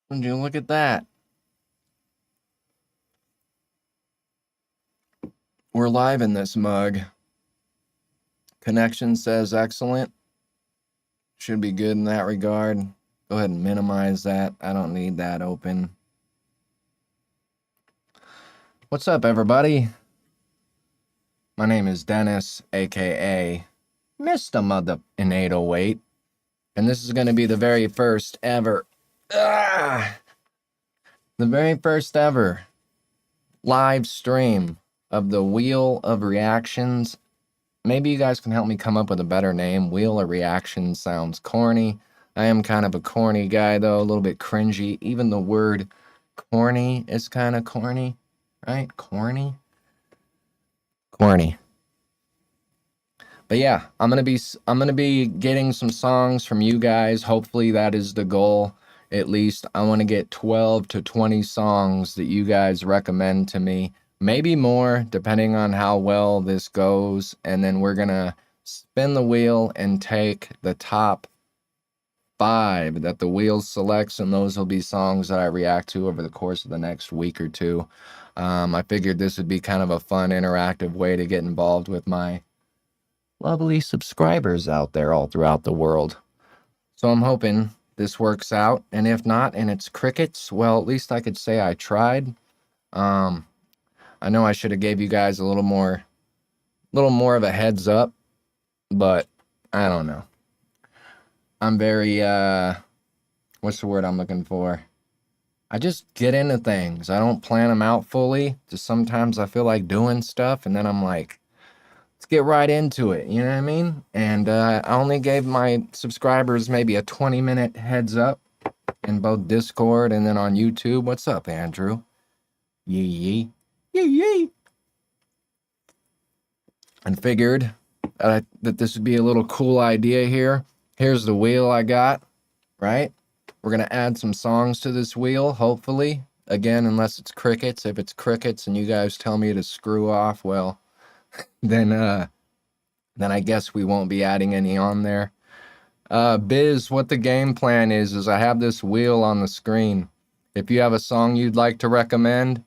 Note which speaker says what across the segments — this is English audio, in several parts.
Speaker 1: Would you look at that? We're live in this mug. Connection says excellent. Should be good in that regard. Go ahead and minimize that. I don't need that open. What's up, everybody? My name is Dennis, aka Mista Mother in 808. And this is going to be the very first ever. The very first ever live stream of the Wheel of Reactions. Maybe you guys can help me come up with a better name. Wheel of Reactions sounds corny. I am kind of a corny guy, though, a little bit cringy. Even the word corny is kind of corny, right? Corny. But yeah, I'm gonna be getting some songs from you guys. Hopefully that is the goal. At least I want to get 12 to 20 songs that you guys recommend to me. Maybe more, depending on how well this goes. And then we're gonna spin the wheel and take the top 5 that the wheel selects, and those will be songs that I react to over the course of the next week or two. I figured this would be kind of a fun, interactive way to get involved with my lovely subscribers out there all throughout the world. So I'm hoping this works out, and if not, and it's crickets, well, at least I could say I tried. I know I should have gave you guys a little more of a heads up, but I don't know. I'm very, what's the word I'm looking for? I just get into things. I don't plan them out fully. Just sometimes I feel like doing stuff, and then I'm like, let's get right into it. You know what I mean? And I only gave my subscribers maybe a 20-minute heads up in both Discord and then on YouTube. What's up, Andrew? Yee. And figured that this would be a little cool idea here. Here's the wheel I got, right? We're going to add some songs to this wheel, hopefully. Again, unless it's crickets. If it's crickets and you guys tell me to screw off, well, then I guess we won't be adding any on there. Biz, what the game plan is I have this wheel on the screen. If you have a song you'd like to recommend,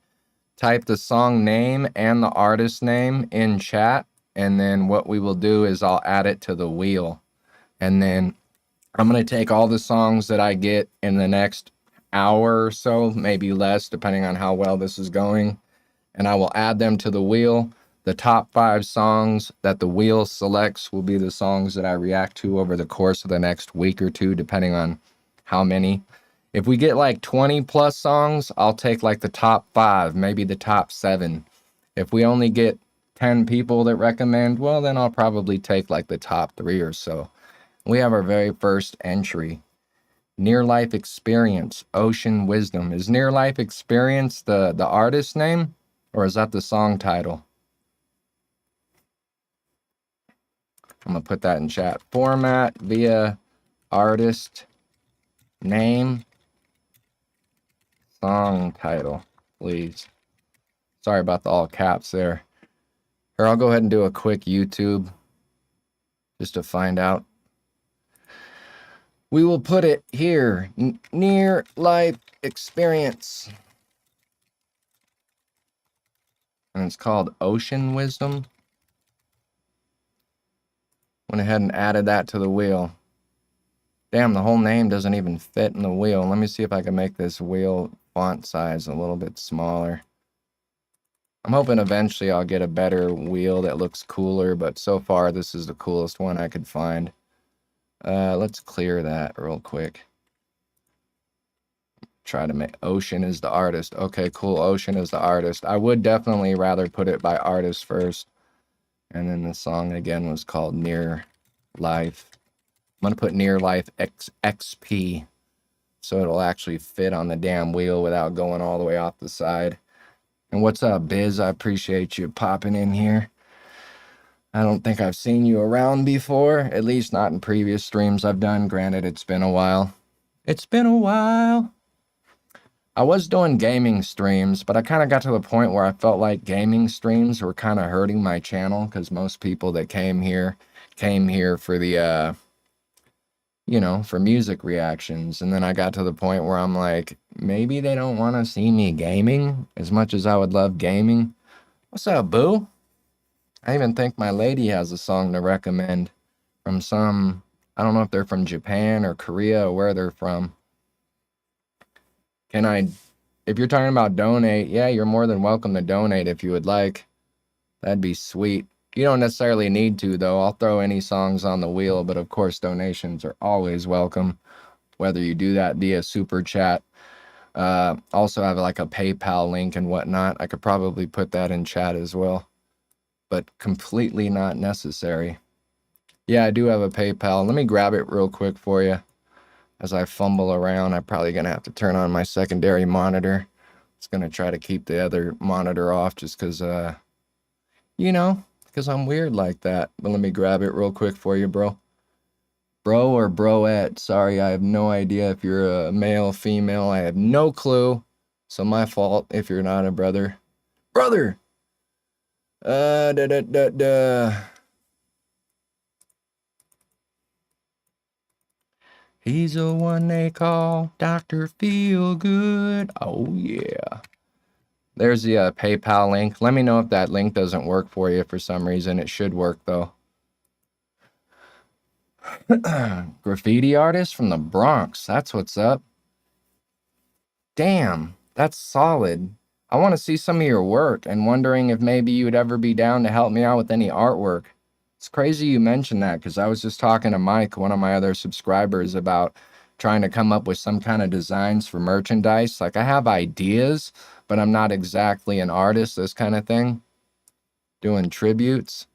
Speaker 1: type the song name and the artist name in chat, and then what we will do is I'll add it to the wheel. And then I'm going to take all the songs that I get in the next hour or so, maybe less, depending on how well this is going, and I will add them to the wheel. The top 5 songs that the wheel selects will be the songs that I react to over the course of the next week or two, depending on how many. If we get like 20 plus songs, I'll take like the top 5, maybe the top 7. If we only get 10 people that recommend, well, then I'll probably take like the top 3 or so. We have our very first entry. Near Life Experience, Ocean Wisdom. Is Near Life Experience the artist name, or is that the song title? I'm going to put that in chat. Format via artist name, song title, please. Sorry about the all caps there. Here, I'll go ahead and do a quick YouTube just to find out. We will put it here. Near Life Experience. And it's called Ocean Wisdom. Went ahead and added that to the wheel. Damn, the whole name doesn't even fit in the wheel. Let me see if I can make this wheel font size a little bit smaller. I'm hoping eventually I'll get a better wheel that looks cooler, but so far this is the coolest one I could find. Let's clear that real quick. Try to make Ocean is the artist. Okay, cool. Ocean is the artist. I would definitely rather put it by artist first. And then the song again was called Near Life. I'm going to put Near Life XP so it'll actually fit on the damn wheel without going all the way off the side. And what's up, Biz? I appreciate you popping in here. I don't think I've seen you around before, at least not in previous streams I've done. Granted, it's been a while. It's been a while. I was doing gaming streams, but I kind of got to the point where I felt like gaming streams were kind of hurting my channel because most people that came here for the, you know, for music reactions. And then I got to the point where I'm like, maybe they don't want to see me gaming as much as I would love gaming. What's up, boo? I even think my lady has a song to recommend from some, I don't know if they're from Japan or Korea or where they're from. Can I, if you're talking about donate, yeah, you're more than welcome to donate if you would like. That'd be sweet. You don't necessarily need to, though. I'll throw any songs on the wheel, but of course, donations are always welcome, whether you do that via super chat. Also have like a PayPal link and whatnot. I could probably put that in chat as well, but completely not necessary. Yeah, I do have a PayPal. Let me grab it real quick for you. As I fumble around, I'm probably going to have to turn on my secondary monitor. It's going to try to keep the other monitor off just because, you know, because I'm weird like that. But let me grab it real quick for you, bro. Bro or broette. Sorry, I have no idea if you're a male, female. I have no clue. So my fault if you're not a brother. Brother! Da da da da. He's the one they call Dr. Feelgood. Oh, yeah. There's the PayPal link. Let me know if that link doesn't work for you for some reason. It should work, though. Graffiti artist from the Bronx. That's what's up. Damn, that's solid. I want to see some of your work and wondering if maybe you would ever be down to help me out with any artwork. It's crazy you mentioned that because I was just talking to Mike, one of my other subscribers, about trying to come up with some kind of designs for merchandise. Like, I have ideas, but I'm not exactly an artist, this kind of thing. Doing tributes.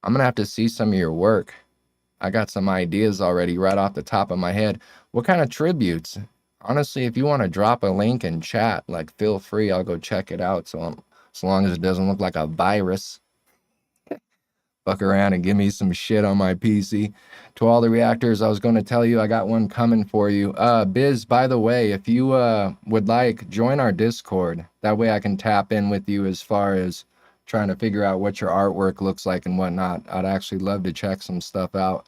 Speaker 1: I'm going to have to see some of your work. I got some ideas already right off the top of my head. What kind of tributes? Honestly, if you want to drop a link in chat, like, feel free. I'll go check it out. So long as it doesn't look like a virus. Fuck around and give me some shit on my PC. To all the reactors, I was going to tell you I got one coming for you. Biz, by the way, if you would like, join our Discord. That way I can tap in with you as far as trying to figure out what your artwork looks like and whatnot. I'd actually love to check some stuff out.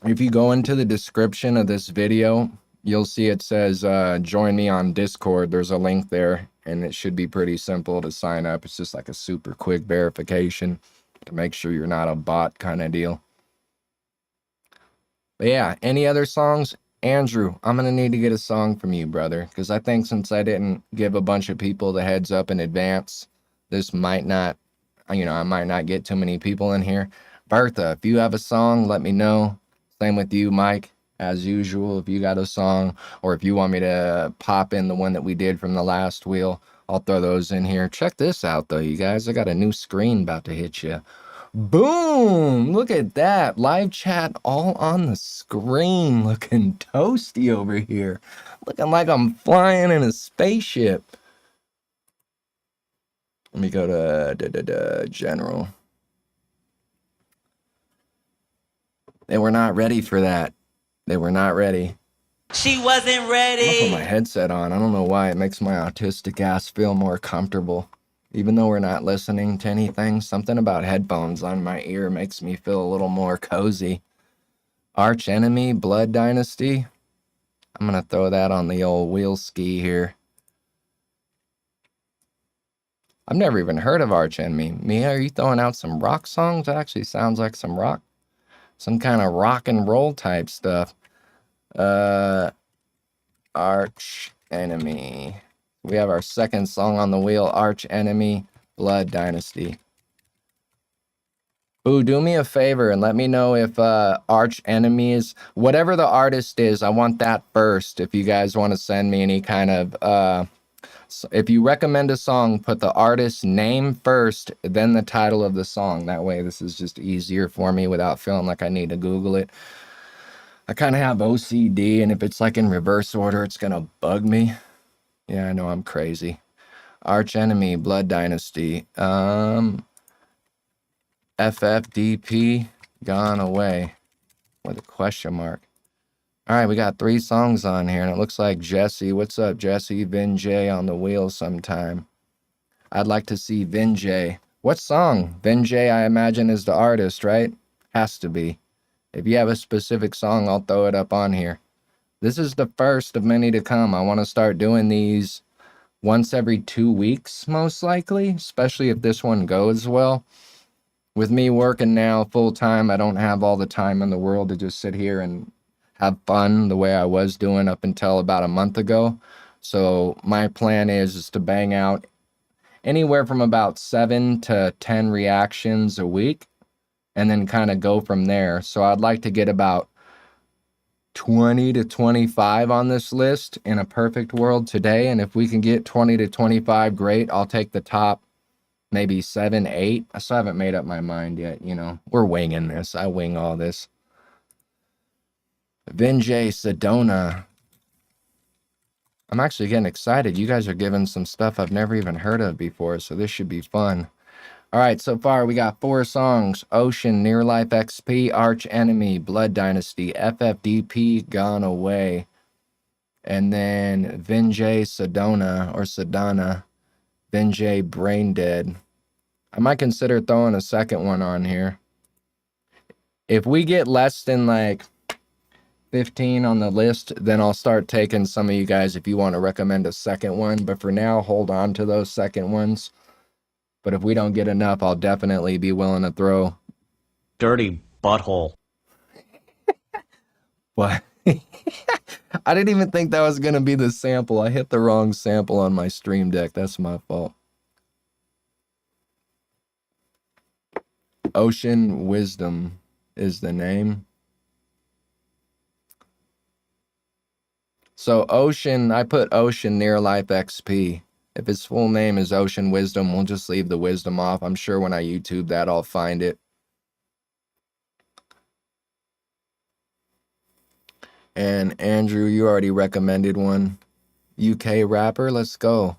Speaker 1: If you go into the description of this video, you'll see it says join me on Discord. There's a link there, and it should be pretty simple to sign up. It's just like a super quick verification to make sure you're not a bot kind of deal. But yeah, any other songs? Andrew, I'm going to need to get a song from you, brother, because I think since I didn't give a bunch of people the heads up in advance, this might not, you know, I might not get too many people in here. Bertha, if you have a song, let me know. Same with you, Mike, as usual. If you got a song, or if you want me to pop in the one that we did from the last wheel, I'll throw those in here. Check this out, though, you guys. I got a new screen about to hit you. Boom! Look at that. Live chat all on the screen. Looking toasty over here. Looking like I'm flying in a spaceship. Let me go to general. They were not ready for that. They were not ready.
Speaker 2: She wasn't ready.
Speaker 1: I'm gonna put my headset on. I don't know why. It makes my autistic ass feel more comfortable. Even though we're not listening to anything, something about headphones on my ear makes me feel a little more cozy. Arch Enemy, Blood Dynasty. I'm gonna throw that on the old wheel ski here. I've never even heard of Arch Enemy. Mia, are you throwing out some rock songs? That actually sounds like some rock. Some kind of rock and roll type stuff. Arch Enemy. We have our second song on the wheel. Arch Enemy, Blood Dynasty. Ooh, do me a favor and let me know if Arch Enemy is, whatever the artist is, I want that first. If you guys want to send me any kind of, if you recommend a song, put the artist's name first, then the title of the song. That way this is just easier for me without feeling like I need to Google it. I kind of have OCD, and if it's like in reverse order, it's going to bug me. Yeah, I know I'm crazy. Arch Enemy, Blood Dynasty. FFDP, Gone Away, with a question mark. All right, we got 3 songs on here, and it looks like Jesse. What's up, Jesse? Vin J on the wheel sometime. I'd like to see Vin J. What song? Vin J, I imagine, is the artist, right? Has to be. If you have a specific song, I'll throw it up on here. This is the first of many to come. I want to start doing these once every 2 weeks, most likely, especially if this one goes well. With me working now full time, I don't have all the time in the world to just sit here and have fun the way I was doing up until about a month ago. So my plan is to bang out anywhere from about 7 to 10 reactions a week and then kind of go from there. So I'd like to get about 20 to 25 on this list in a perfect world today. And if we can get 20 to 25, great. I'll take the top maybe 7, 8. I still haven't made up my mind yet. You know, we're winging this. I wing all this. Vinjay Sedona. I'm actually getting excited. You guys are giving some stuff I've never even heard of before, so this should be fun. All right, so far we got 4 songs. Ocean, Near Life XP, Arch Enemy, Blood Dynasty, FFDP, Gone Away. And then Vinjay Sedona, or Sedana, Vinjay Brain Dead. I might consider throwing a second one on here. If we get less than like 15 on the list, then I'll start taking some of you guys if you want to recommend a second one. But for now, hold on to those second ones. But if we don't get enough, I'll definitely be willing to throw.
Speaker 2: Dirty butthole.
Speaker 1: What? I didn't even think that was going to be the sample. I hit the wrong sample on my stream deck. That's my fault. Ocean Wisdom is the name. So Ocean, I put Ocean Near Life XP. If his full name is Ocean Wisdom, we'll just leave the wisdom off. I'm sure when I YouTube that, I'll find it. And Andrew, you already recommended one. UK rapper, let's go.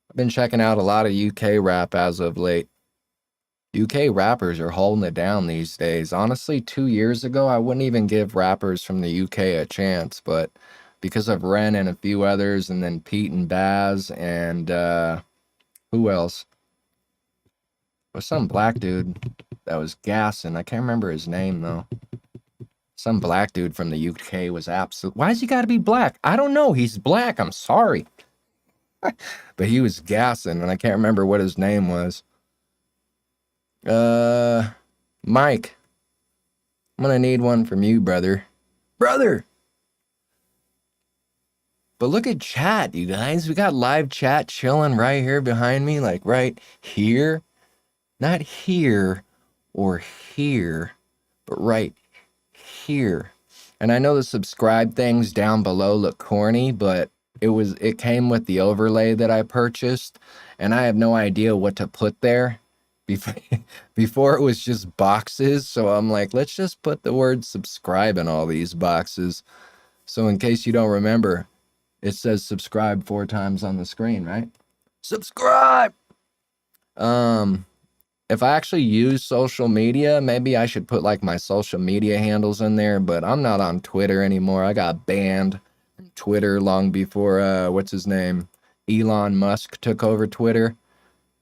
Speaker 1: I've been checking out a lot of UK rap as of late. UK rappers are holding it down these days. Honestly, 2 years ago, I wouldn't even give rappers from the UK a chance, but because of Ren and a few others, and then Pete and Baz, and who else? Was some black dude that was gassing. I can't remember his name, though. Some black dude from the UK was absolute. Why has he got to be black? I don't know. He's black. I'm sorry. But he was gassing, and I can't remember what his name was. Mike. I'm gonna need one from you, brother. Brother! But look at chat, you guys. We got live chat chilling right here behind me, like right here. Not here or here, but right here. And I know the subscribe things down below look corny, but it came with the overlay that I purchased, and I have no idea what to put there. Before it was just boxes, so I'm like, let's just put the word subscribe in all these boxes. So in case you don't remember, it says subscribe 4 times on the screen, right? Subscribe! If I actually use social media, maybe I should put like my social media handles in there, but I'm not on Twitter anymore. I got banned from Twitter long before, what's his name? Elon Musk took over Twitter.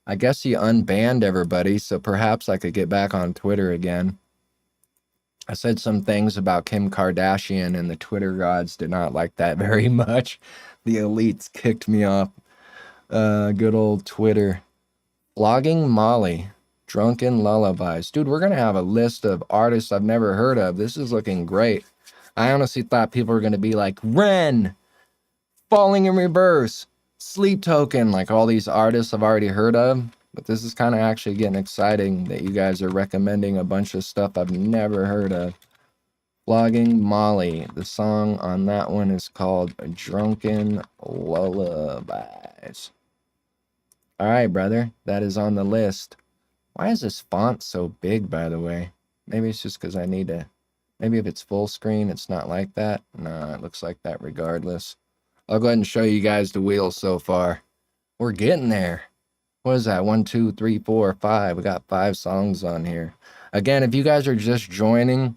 Speaker 1: I guess he unbanned everybody, so perhaps I could get back on Twitter again. I said some things about Kim Kardashian, and the Twitter gods did not like that very much. The elites kicked me off. Good old Twitter. Vlogging Molly. Drunken Lullabies. Dude, we're going to have a list of artists I've never heard of. This is looking great. I honestly thought people were going to be like, Ren, Falling in Reverse, Sleep Token, like all these artists I've already heard of. But this is kind of actually getting exciting that you guys are recommending a bunch of stuff I've never heard of. Vlogging Molly. The song on that one is called Drunken Lullabies. All right, brother. That is on the list. Why is this font so big, by the way? Maybe it's just because I need to... Maybe if it's full screen, it's not like that. No, it looks like that regardless. I'll go ahead and show you guys the wheel so far. We're getting there. What is that? 1, 2, 3, 4, 5. We got 5 songs on here. Again, if you guys are just joining,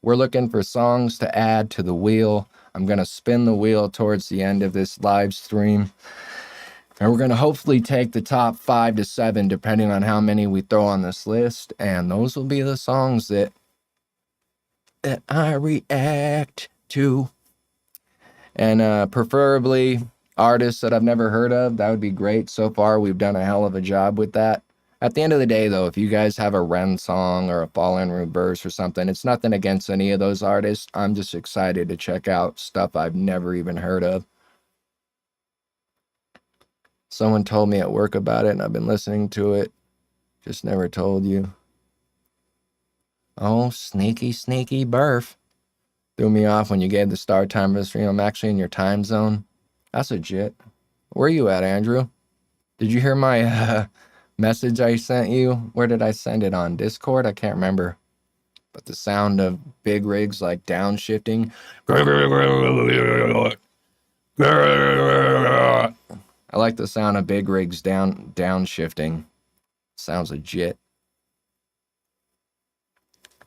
Speaker 1: we're looking for songs to add to the wheel. I'm going to spin the wheel towards the end of this live stream. And we're going to hopefully take the top 5 to 7, depending on how many we throw on this list. And those will be the songs that that I react to. And preferably artists that I've never heard of. That would be great. So far, we've done a hell of a job with that. At the end of the day, though, if you guys have a Ren song or a Fall in Reverse or something, it's nothing against any of those artists. I'm just excited to check out stuff I've never even heard of. Someone told me at work about it, and I've been listening to it. Just never told you. Oh, sneaky, sneaky burf. Threw me off when you gave the start time of the stream. I'm actually in your time zone. That's legit. Where you at, Andrew? Did you hear my message I sent you? Where did I send it? On Discord? I can't remember. But the sound of big rigs like downshifting. I like the sound of big rigs downshifting. Sounds legit.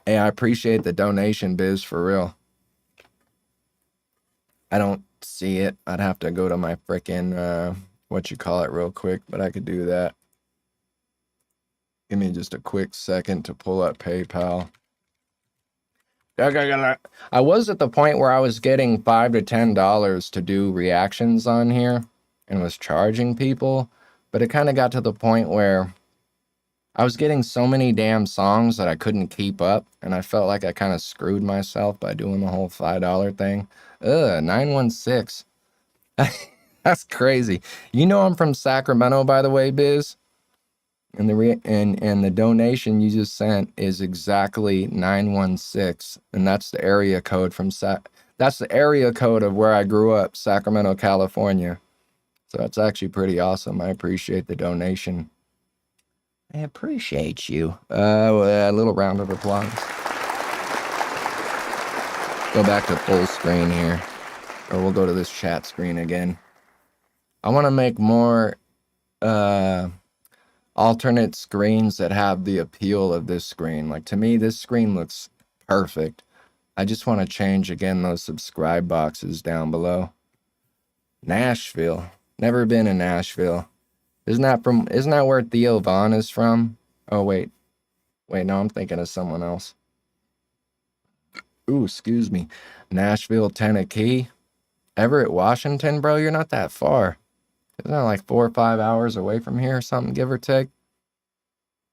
Speaker 1: Hey, I appreciate the donation, Biz, for real. I don't see it. I'd have to go to my frickin' real quick, but I could do that. Give me just a quick second to pull up PayPal. I was at the point where I was getting $5 to $10 to do reactions on here and was charging people, but it kind of got to the point where I was getting so many damn songs that I couldn't keep up, and I felt like I kind of screwed myself by doing the whole $5 thing. 916. That's crazy. You know I'm from Sacramento, by the way, Biz. And the donation you just sent is exactly 916, and that's the area code from that's the area code of where I grew up, Sacramento, California. So that's actually pretty awesome. I appreciate the donation. I appreciate you. A little round of applause. Go back to full screen here, or we'll go to this chat screen again. I want to make more alternate screens that have the appeal of this screen. Like, to me, this screen looks perfect. I just want to change again those subscribe boxes down below. Nashville. Never been in Nashville. Isn't that where Theo Vaughn is from? Oh, wait. No, I'm thinking of someone else. Ooh, excuse me. Nashville, Tennessee. Everett, Washington, bro, you're not that far. Isn't that like 4 or 5 hours away from here or something, give or take?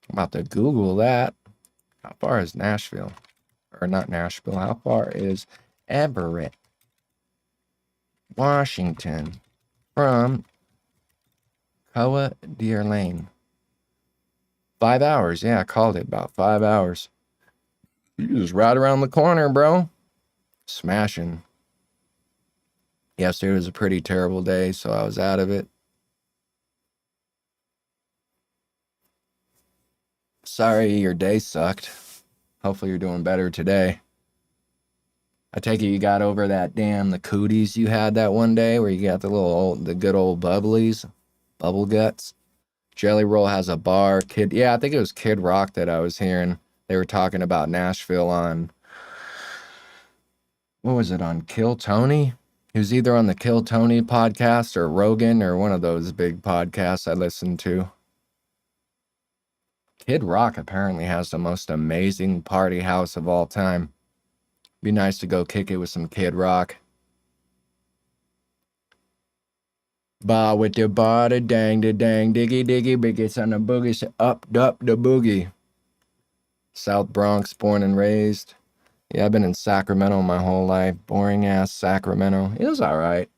Speaker 1: I'm about to Google that. How far is Nashville? Or not Nashville. How far is Everett, Washington from Coa Deer Lane? 5 hours. Yeah, I called it about 5 hours. You just right around the corner, bro. Smashing. Yesterday was a pretty terrible day, so I was out of it. Sorry your day sucked. Hopefully you're doing better today. I take it you got over that the cooties you had that one day where you got the good old bubblies, bubble guts. Jelly Roll has a bar. I think it was Kid Rock that I was hearing. They were talking about Nashville on, what was it, on Kill Tony? He was either on the Kill Tony podcast or Rogan or one of those big podcasts I listened to. Kid Rock apparently has the most amazing party house of all time. Be nice to go kick it with some Kid Rock. Ba with the ba da dang da dang diggy diggy biggest on the boogie up the boogie. South Bronx, born and raised. Yeah, I've been in Sacramento my whole life. Boring ass Sacramento. It was alright.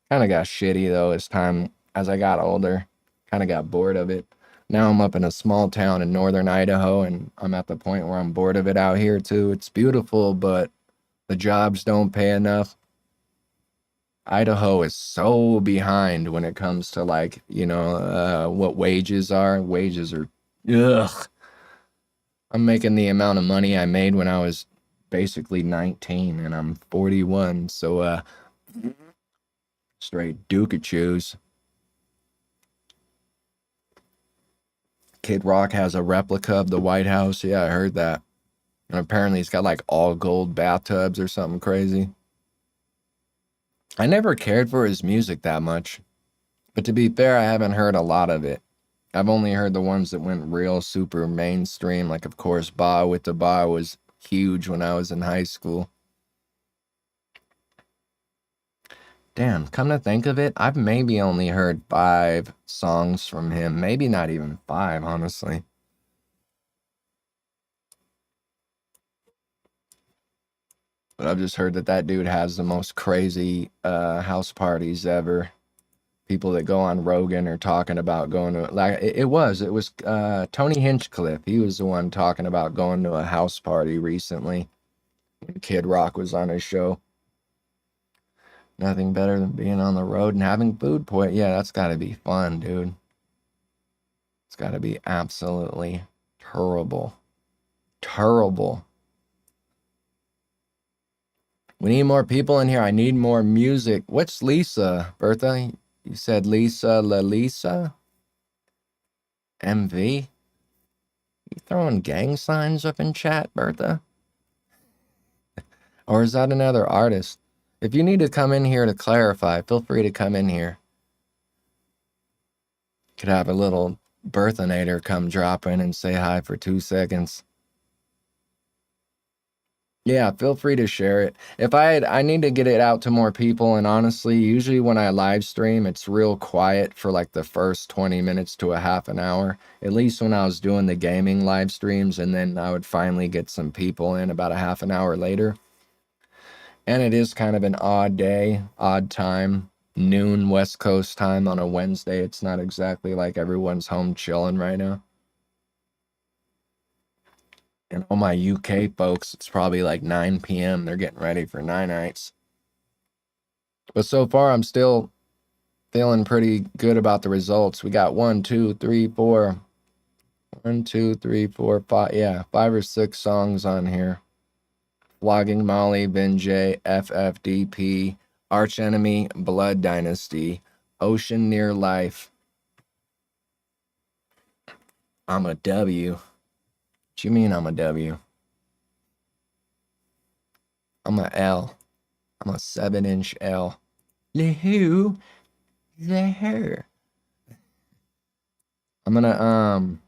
Speaker 1: Kind of got shitty though as I got older. Kind of got bored of it. Now I'm up in a small town in northern Idaho, and I'm at the point where I'm bored of it out here too. It's beautiful, but the jobs don't pay enough. Idaho is so behind when it comes to what wages are. Wages are, ugh. I'm making the amount of money I made when I was basically 19, and I'm 41, so straight Dukachoos. Kid Rock has a replica of the White House. Yeah, I heard that. And apparently it's got like all gold bathtubs or something crazy. I never cared for his music that much. But to be fair, I haven't heard a lot of it. I've only heard the ones that went real super mainstream. Like, of course, Ba with the Ba was huge when I was in high school. Damn, come to think of it, I've maybe only heard 5 songs from him. Maybe not even 5, honestly. But I've just heard that that dude has the most crazy house parties ever. People that go on Rogan are talking about going to, like, it was Tony Hinchcliffe. He was the one talking about going to a house party recently when Kid Rock was on his show. Nothing better than being on the road and having food poisoning. Yeah, that's got to be fun, dude. It's got to be absolutely terrible. Terrible. We need more people in here. I need more music. What's Lisa, Bertha? You said Lisa Lalisa? MV? You throwing gang signs up in chat, Bertha? Or is that another artist? If you need to come in here to clarify, feel free to come in here. Could have a little Berthanator come drop in and say hi for 2 seconds. Yeah, feel free to share it. If I need to get it out to more people, and honestly, usually when I live stream, it's real quiet for like the first 20 minutes to a half an hour. At least when I was doing the gaming live streams, and then I would finally get some people in about a half an hour later. And it is kind of an odd day, odd time, noon West Coast time on a Wednesday. It's not exactly like everyone's home chilling right now. And all my UK folks, it's probably like 9 p.m. They're getting ready for nights. But so far, I'm still feeling pretty good about the results. We got 1, 2, 3, 4. 1, 2, 3, 4, 5. Yeah, 5 or 6 songs on here. Flogging Molly, Vinjay, FFDP, Arch Enemy, Blood Dynasty, Ocean Near Life. I'm a W. What you mean I'm a W? I'm a L. I'm a 7-inch L. Who? There. I'm gonna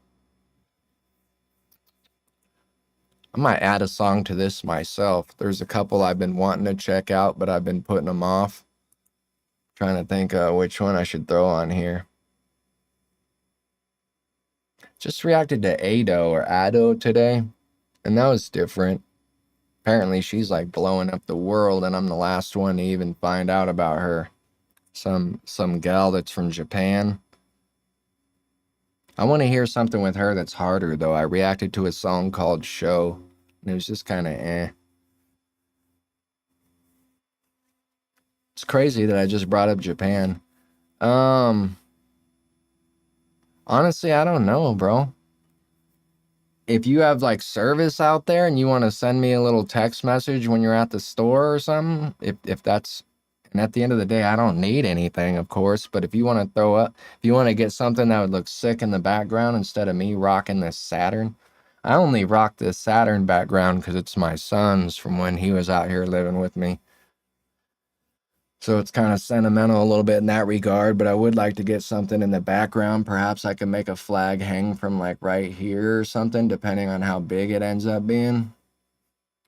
Speaker 1: I might add a song to this myself. There's a couple I've been wanting to check out, but I've been putting them off. Trying to think which one I should throw on here. Just reacted to Ado today, and that was different. Apparently she's like blowing up the world, and I'm the last one to even find out about her. Some gal that's from Japan. I want to hear something with her that's harder, though. I reacted to a song called Show, and it was just kind of eh. It's crazy that I just brought up Japan. Honestly, I don't know, bro. If you have like service out there and you want to send me a little text message when you're at the store or something, if that's, and at the end of the day, I don't need anything, of course, but if you want to throw up, if you want to get something that would look sick in the background instead of me rocking this Saturn, I only rock this Saturn background because it's my son's from when he was out here living with me. So it's kind of sentimental a little bit in that regard, but I would like to get something in the background. Perhaps I can make a flag hang from like right here or something, depending on how big it ends up being.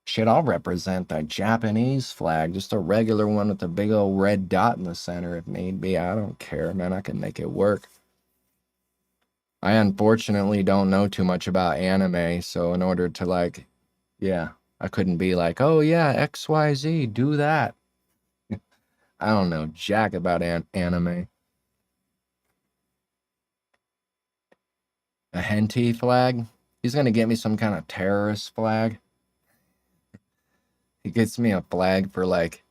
Speaker 1: Shit, I'll represent the Japanese flag, just a regular one with a big old red dot in the center if need be. I don't care, man. I can make it work. I unfortunately don't know too much about anime, so in order to like, yeah, I couldn't be like, oh yeah, XYZ, do that. I don't know jack about anime. A hentai flag? He's gonna get me some kind of terrorist flag. He gets me a flag for like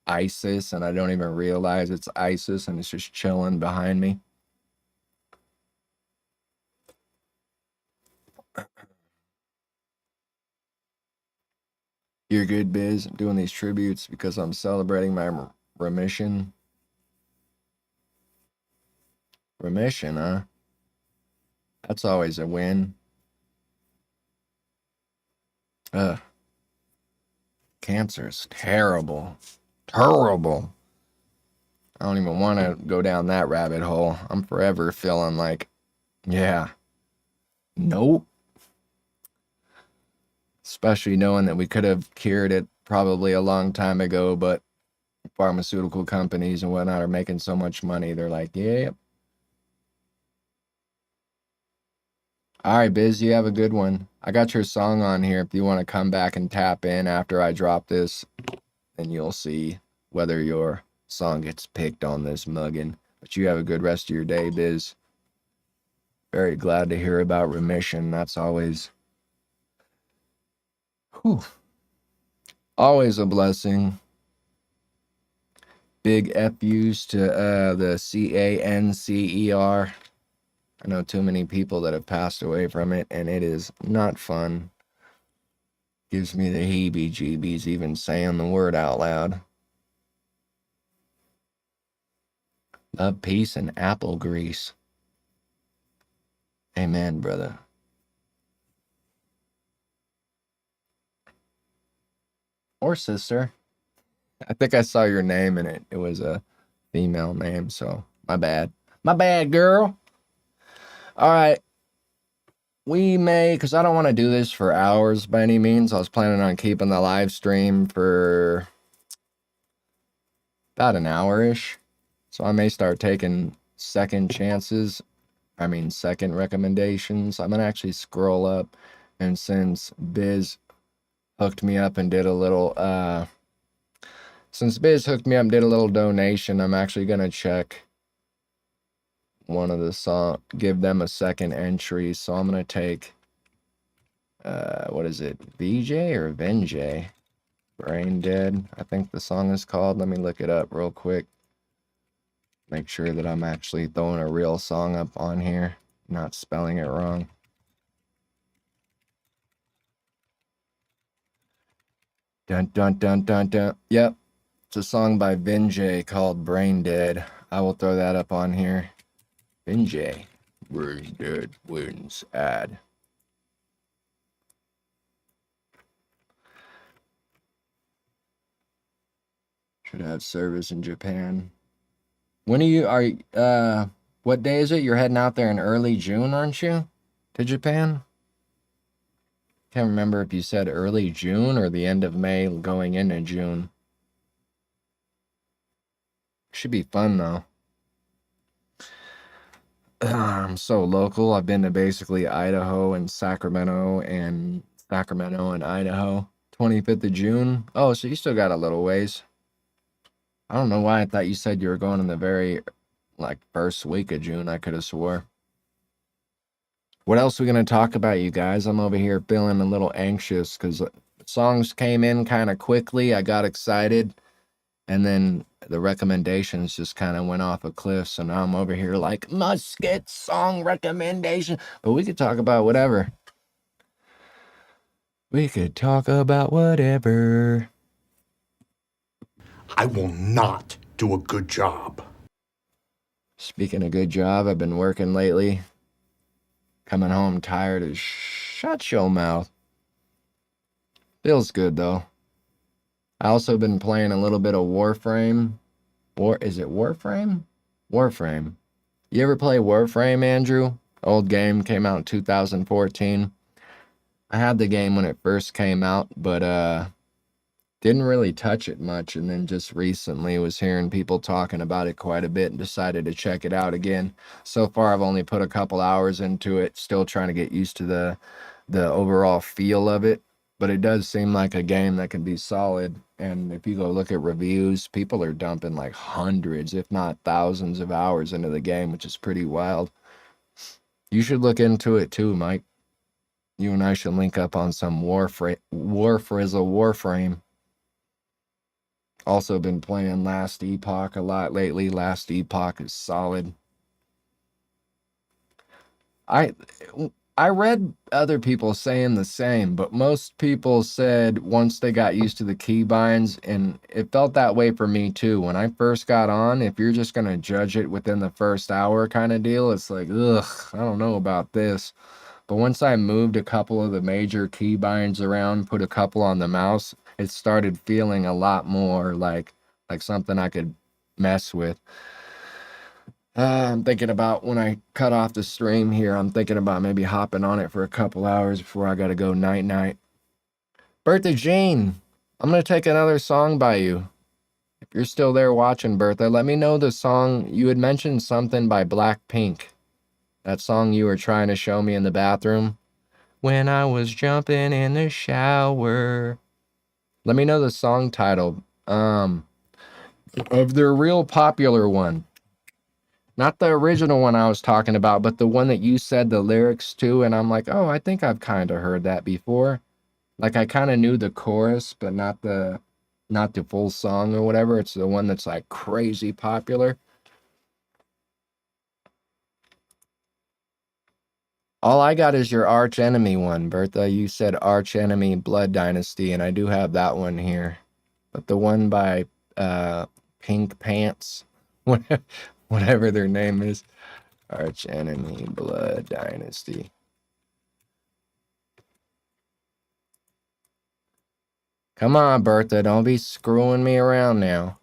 Speaker 1: ISIS, and I don't even realize it's ISIS, and it's just chilling behind me. You're good, Biz. I'm doing these tributes because I'm celebrating my remission. Remission, huh? That's always a win. Ugh. Cancer is terrible. Terrible. I don't even want to go down that rabbit hole. I'm forever feeling like, yeah. Nope. especially knowing that we could have cured it probably a long time ago, but pharmaceutical companies and whatnot are making so much money. They're like, yeah. All right, Biz, you have a good one. I got your song on here. If you want to come back and tap in after I drop this, then you'll see whether your song gets picked on this muggin. But you have a good rest of your day, Biz. Very glad to hear about remission. That's always, whew, always a blessing. Big FUs to the CANCER. I know too many people that have passed away from it, and it is not fun. Gives me the heebie-jeebies even saying the word out loud. Love, peace, and apple grease. Amen, brother. Or sister. I think I saw your name in it. It was a female name, so my bad. My bad, girl. All right. We may, because I don't want to do this for hours by any means. I was planning on keeping the live stream for about an hour-ish. So I may start taking second recommendations. I'm going to actually scroll up. And since Biz hooked me up and did a little, donation, I'm actually going to check one of the songs, give them a second entry. So I'm going to take, what is it? VJ or Venjay? Brain Dead, I think the song is called. Let me look it up real quick. Make sure that I'm actually throwing a real song up on here, not spelling it wrong. Dun dun dun dun dun. Yep, it's a song by Venjay called Brain Dead. I will throw that up on here. Venjay, Brain Dead wins ad. Should have service in Japan. When what day is it? You're heading out there in early June, aren't you? To Japan? Can't remember if you said early June or the end of May going into June. Should be fun though. I'm so local. I've been to basically Idaho and Sacramento and Idaho. 25th of June. Oh, so you still got a little ways. I don't know why I thought you said you were going in the very, first week of June. I could have swore. What else are we going to talk about, you guys? I'm over here feeling a little anxious because songs came in kind of quickly. I got excited. And then the recommendations just kind of went off a cliff. So now I'm over here like, must get song recommendation. But we could talk about whatever. We could talk about whatever.
Speaker 3: I will not do a good job.
Speaker 1: Speaking of good job, I've been working lately. Coming home tired as shut your mouth. Feels good though. I also been playing a little bit of Warframe. Is it Warframe? Warframe. You ever play Warframe, Andrew? Old game, came out in 2014. I had the game when it first came out, but didn't really touch it much, and then just recently was hearing people talking about it quite a bit and decided to check it out again. So far, I've only put a couple hours into it, still trying to get used to the overall feel of it, but it does seem like a game that can be solid. And if you go look at reviews, people are dumping like hundreds, if not thousands of hours into the game, which is pretty wild. You should look into it too, Mike. You and I should link up on some Warframe. Also been playing Last Epoch a lot lately. Last Epoch is solid. I read other people saying the same, but most people said once they got used to the keybinds, and it felt that way for me too. When I first got on, if you're just going to judge it within the first hour kind of deal, it's like, ugh, I don't know about this. But once I moved a couple of the major keybinds around, put a couple on the mouse, it started feeling a lot more like something I could mess with. I'm thinking about when I cut off the stream here, I'm thinking about maybe hopping on it for a couple hours before I got to go night-night. Bertha Jean, I'm going to take another song by you. If you're still there watching, Bertha, let me know the song. You had mentioned something by Blackpink. That song you were trying to show me in the bathroom. When I was jumping in the shower. Let me know the song title. Of their real popular one. Not the original one I was talking about, but the one that you said the lyrics to, and I'm like, oh, I think I've kind of heard that before. Like I kind of knew the chorus, but not the full song or whatever. It's the one that's like crazy popular. All I got is your Arch Enemy one, Bertha. You said Arch Enemy Blood Dynasty, and I do have that one here. But the one by Pink Pants, whatever their name is, Arch Enemy Blood Dynasty. Come on, Bertha, don't be screwing me around now.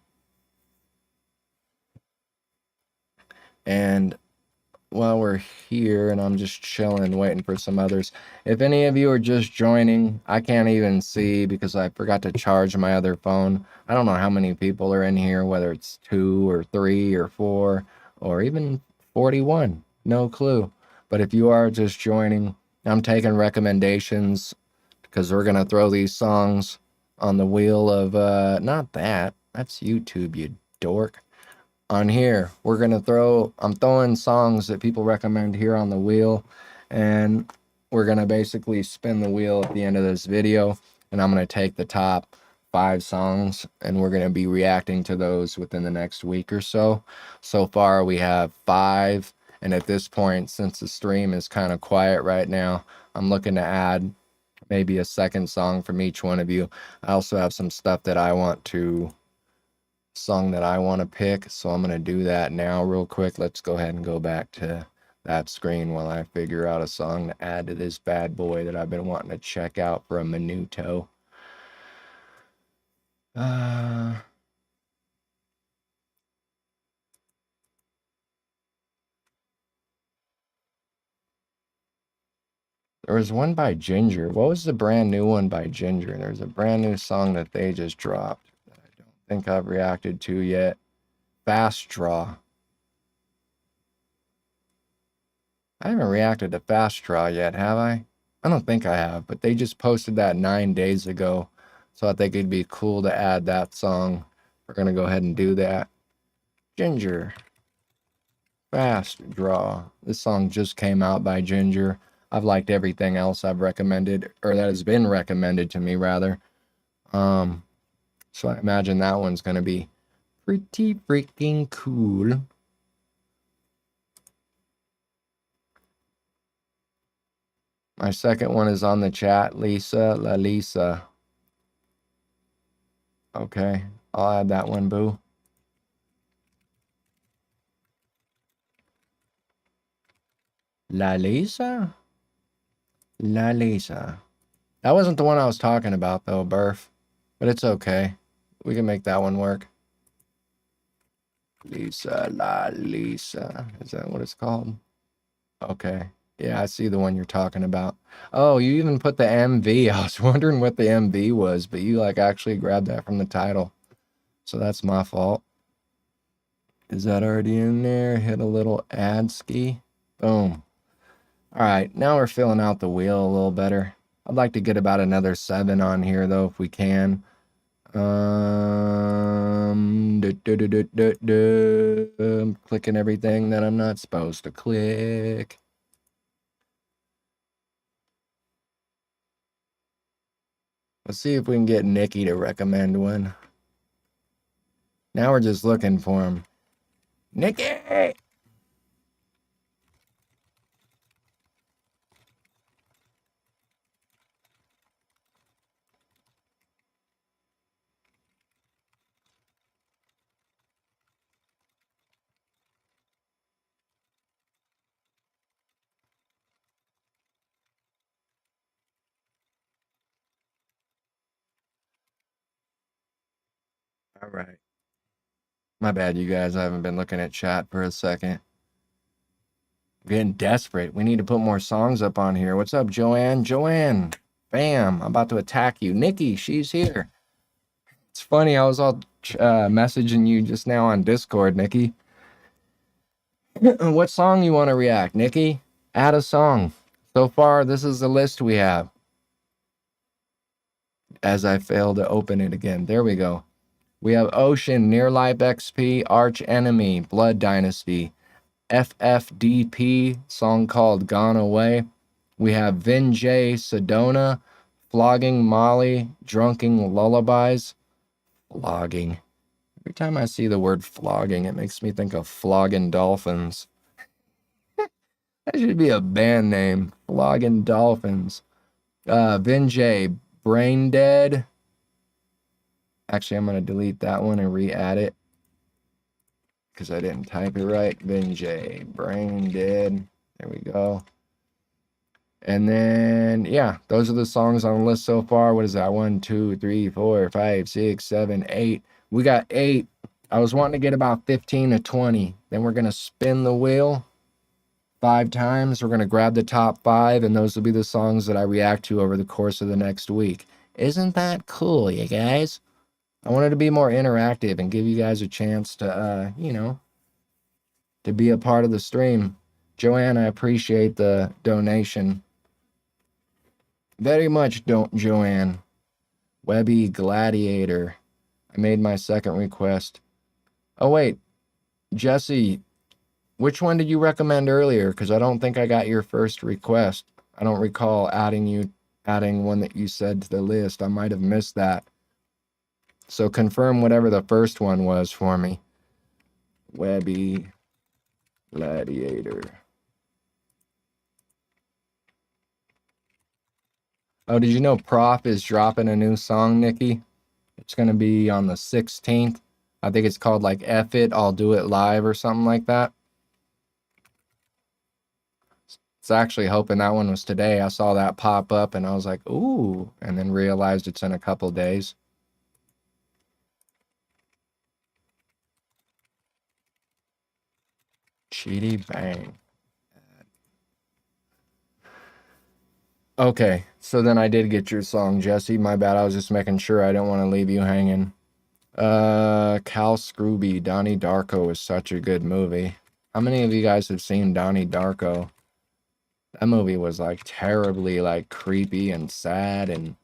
Speaker 1: And while we're here and I'm just chilling, waiting for some others, if any of you are just joining, I can't even see because I forgot to charge my other phone. I don't know how many people are in here, whether it's 2 or 3 or 4 or even 41. No clue. But if you are just joining, I'm taking recommendations because we're going to throw these songs on the wheel of, not that. That's YouTube, you dork. On here, I'm throwing songs that people recommend here on the wheel, and we're going to basically spin the wheel at the end of this video, and I'm going to take the top 5 songs, and we're going to be reacting to those within the next week or so. So far, we have 5, and at this point, since the stream is kind of quiet right now, I'm looking to add maybe a second song from each one of you. I also have some stuff that I want to pick, so I'm going to do that now real quick. Let's go ahead and go back to that screen while I figure out a song to add to this bad boy that I've been wanting to check out for a minuto. There was one by Ginger. What was the brand new one by Ginger? There's a brand new song that they just dropped that I don't think I've reacted to yet. Fast Draw. I haven't reacted to Fast Draw yet, have I? I don't think I have, but they just posted that 9 days ago, so I think it'd be cool to add that song. We're going to go ahead and do that. Ginger. Fast Draw. This song just came out by Ginger. I've liked everything else I've recommended, or that has been recommended to me, rather. So I imagine that one's going to be pretty freaking cool. My second one is on the chat, Lisa. La Lisa. Okay, I'll add that one, boo. La Lisa? La Lisa. That wasn't the one I was talking about, though, Burf. But it's okay. We can make that one work. Lisa, La Lisa. Is that what it's called? Okay. Yeah, I see the one you're talking about. Oh, you even put the MV. I was wondering what the MV was, but you like actually grabbed that from the title. So that's my fault. Is that already in there? Hit a little ad ski. Boom. All right, now we're filling out the wheel a little better. I'd like to get about another 7 on here, though, if we can. I'm clicking everything that I'm not supposed to click. Let's see if we can get Nikki to recommend one. Now we're just looking for him. Nikki! All right. My bad, you guys. I haven't been looking at chat for a second. I'm getting desperate. We need to put more songs up on here. What's up, Joanne? Joanne, Bam, I'm about to attack you. Nikki, she's here. It's funny, I was all messaging you just now on Discord, Nikki. What song you want to react, Nikki? Add a song. So far, this is the list we have. As I fail to open it again. There we go. We have Ocean, Near Life XP, Arch Enemy, Blood Dynasty, FFDP, song called Gone Away. We have Vin J, Sedona, Flogging Molly, Drunken Lullabies. Flogging. Every time I see the word flogging, it makes me think of Flogging Dolphins. That should be a band name. Flogging Dolphins. Vin J, Brain Dead. Actually, I'm going to delete that one and re-add it because I didn't type it right. Vin J, Brain Dead. There we go. And then, yeah, those are the songs on the list so far. What is that? 1, 2, 3, 4, 5, 6, 7, 8. We got 8. I was wanting to get about 15 to 20. Then we're going to spin the wheel 5 times. We're going to grab the top 5, and those will be the songs that I react to over the course of the next week. Isn't that cool, you guys? I wanted to be more interactive and give you guys a chance to, you know, to be a part of the stream. Joanne, I appreciate the donation. Very much, Joanne. Webby Gladiator. I made my second request. Oh, wait. Jesse, which one did you recommend earlier? Because I don't think I got your first request. I don't recall adding one that you said to the list. I might have missed that. So confirm whatever the first one was for me. Webby Gladiator. Oh, did you know Prof is dropping a new song, Nikki? It's going to be on the 16th. I think it's called like F It, I'll Do It Live or something like that. It's actually hoping that one was today. I saw that pop up and I was like, ooh, and then realized it's in a couple days. Cheaty bang. Okay, so then I did get your song, Jesse. My bad. I was just making sure I didn't want to leave you hanging. Cal Scrooby, Donnie Darko is such a good movie. How many of you guys have seen Donnie Darko? That movie was like terribly like creepy and sad, and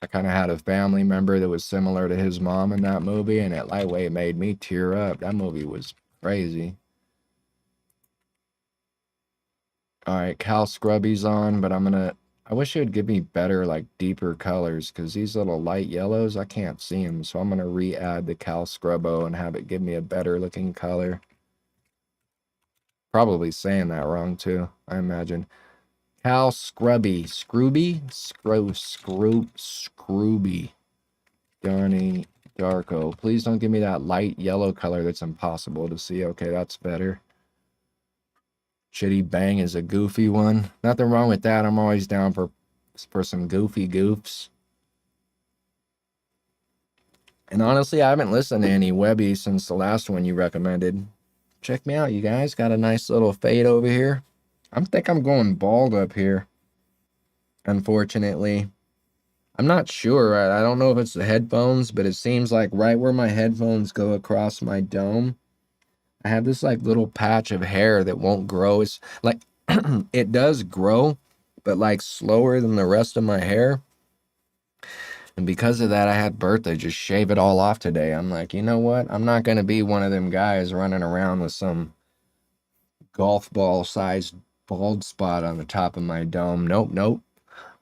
Speaker 1: I kind of had a family member that was similar to his mom in that movie, and it lightweight made me tear up. That movie was crazy. All right, Cal Scrubby's on, but I wish it would give me better, like, deeper colors, because these little light yellows, I can't see them, so I'm going to re-add the Cal Scrubbo and have it give me a better looking color. Probably saying that wrong, too, I imagine. Cal Scrubby. Scrooby? Scrooby. Donnie Darko. Please don't give me that light yellow color that's impossible to see. Okay, that's better. Shitty Bang is a goofy one. Nothing wrong with that. I'm always down for some goofy goofs. And honestly, I haven't listened to any Webby since the last one you recommended. Check me out, you guys. Got a nice little fade over here. I think I'm going bald up here, unfortunately. I'm not sure. I don't know if it's the headphones, but it seems like right where my headphones go across my dome, I have this like little patch of hair that won't grow. It's like it does grow, but like slower than the rest of my hair. And because of that, I had Bertha just shave it all off today. I'm like, you know what? I'm not going to be one of them guys running around with some golf ball sized bald spot on the top of my dome. Nope.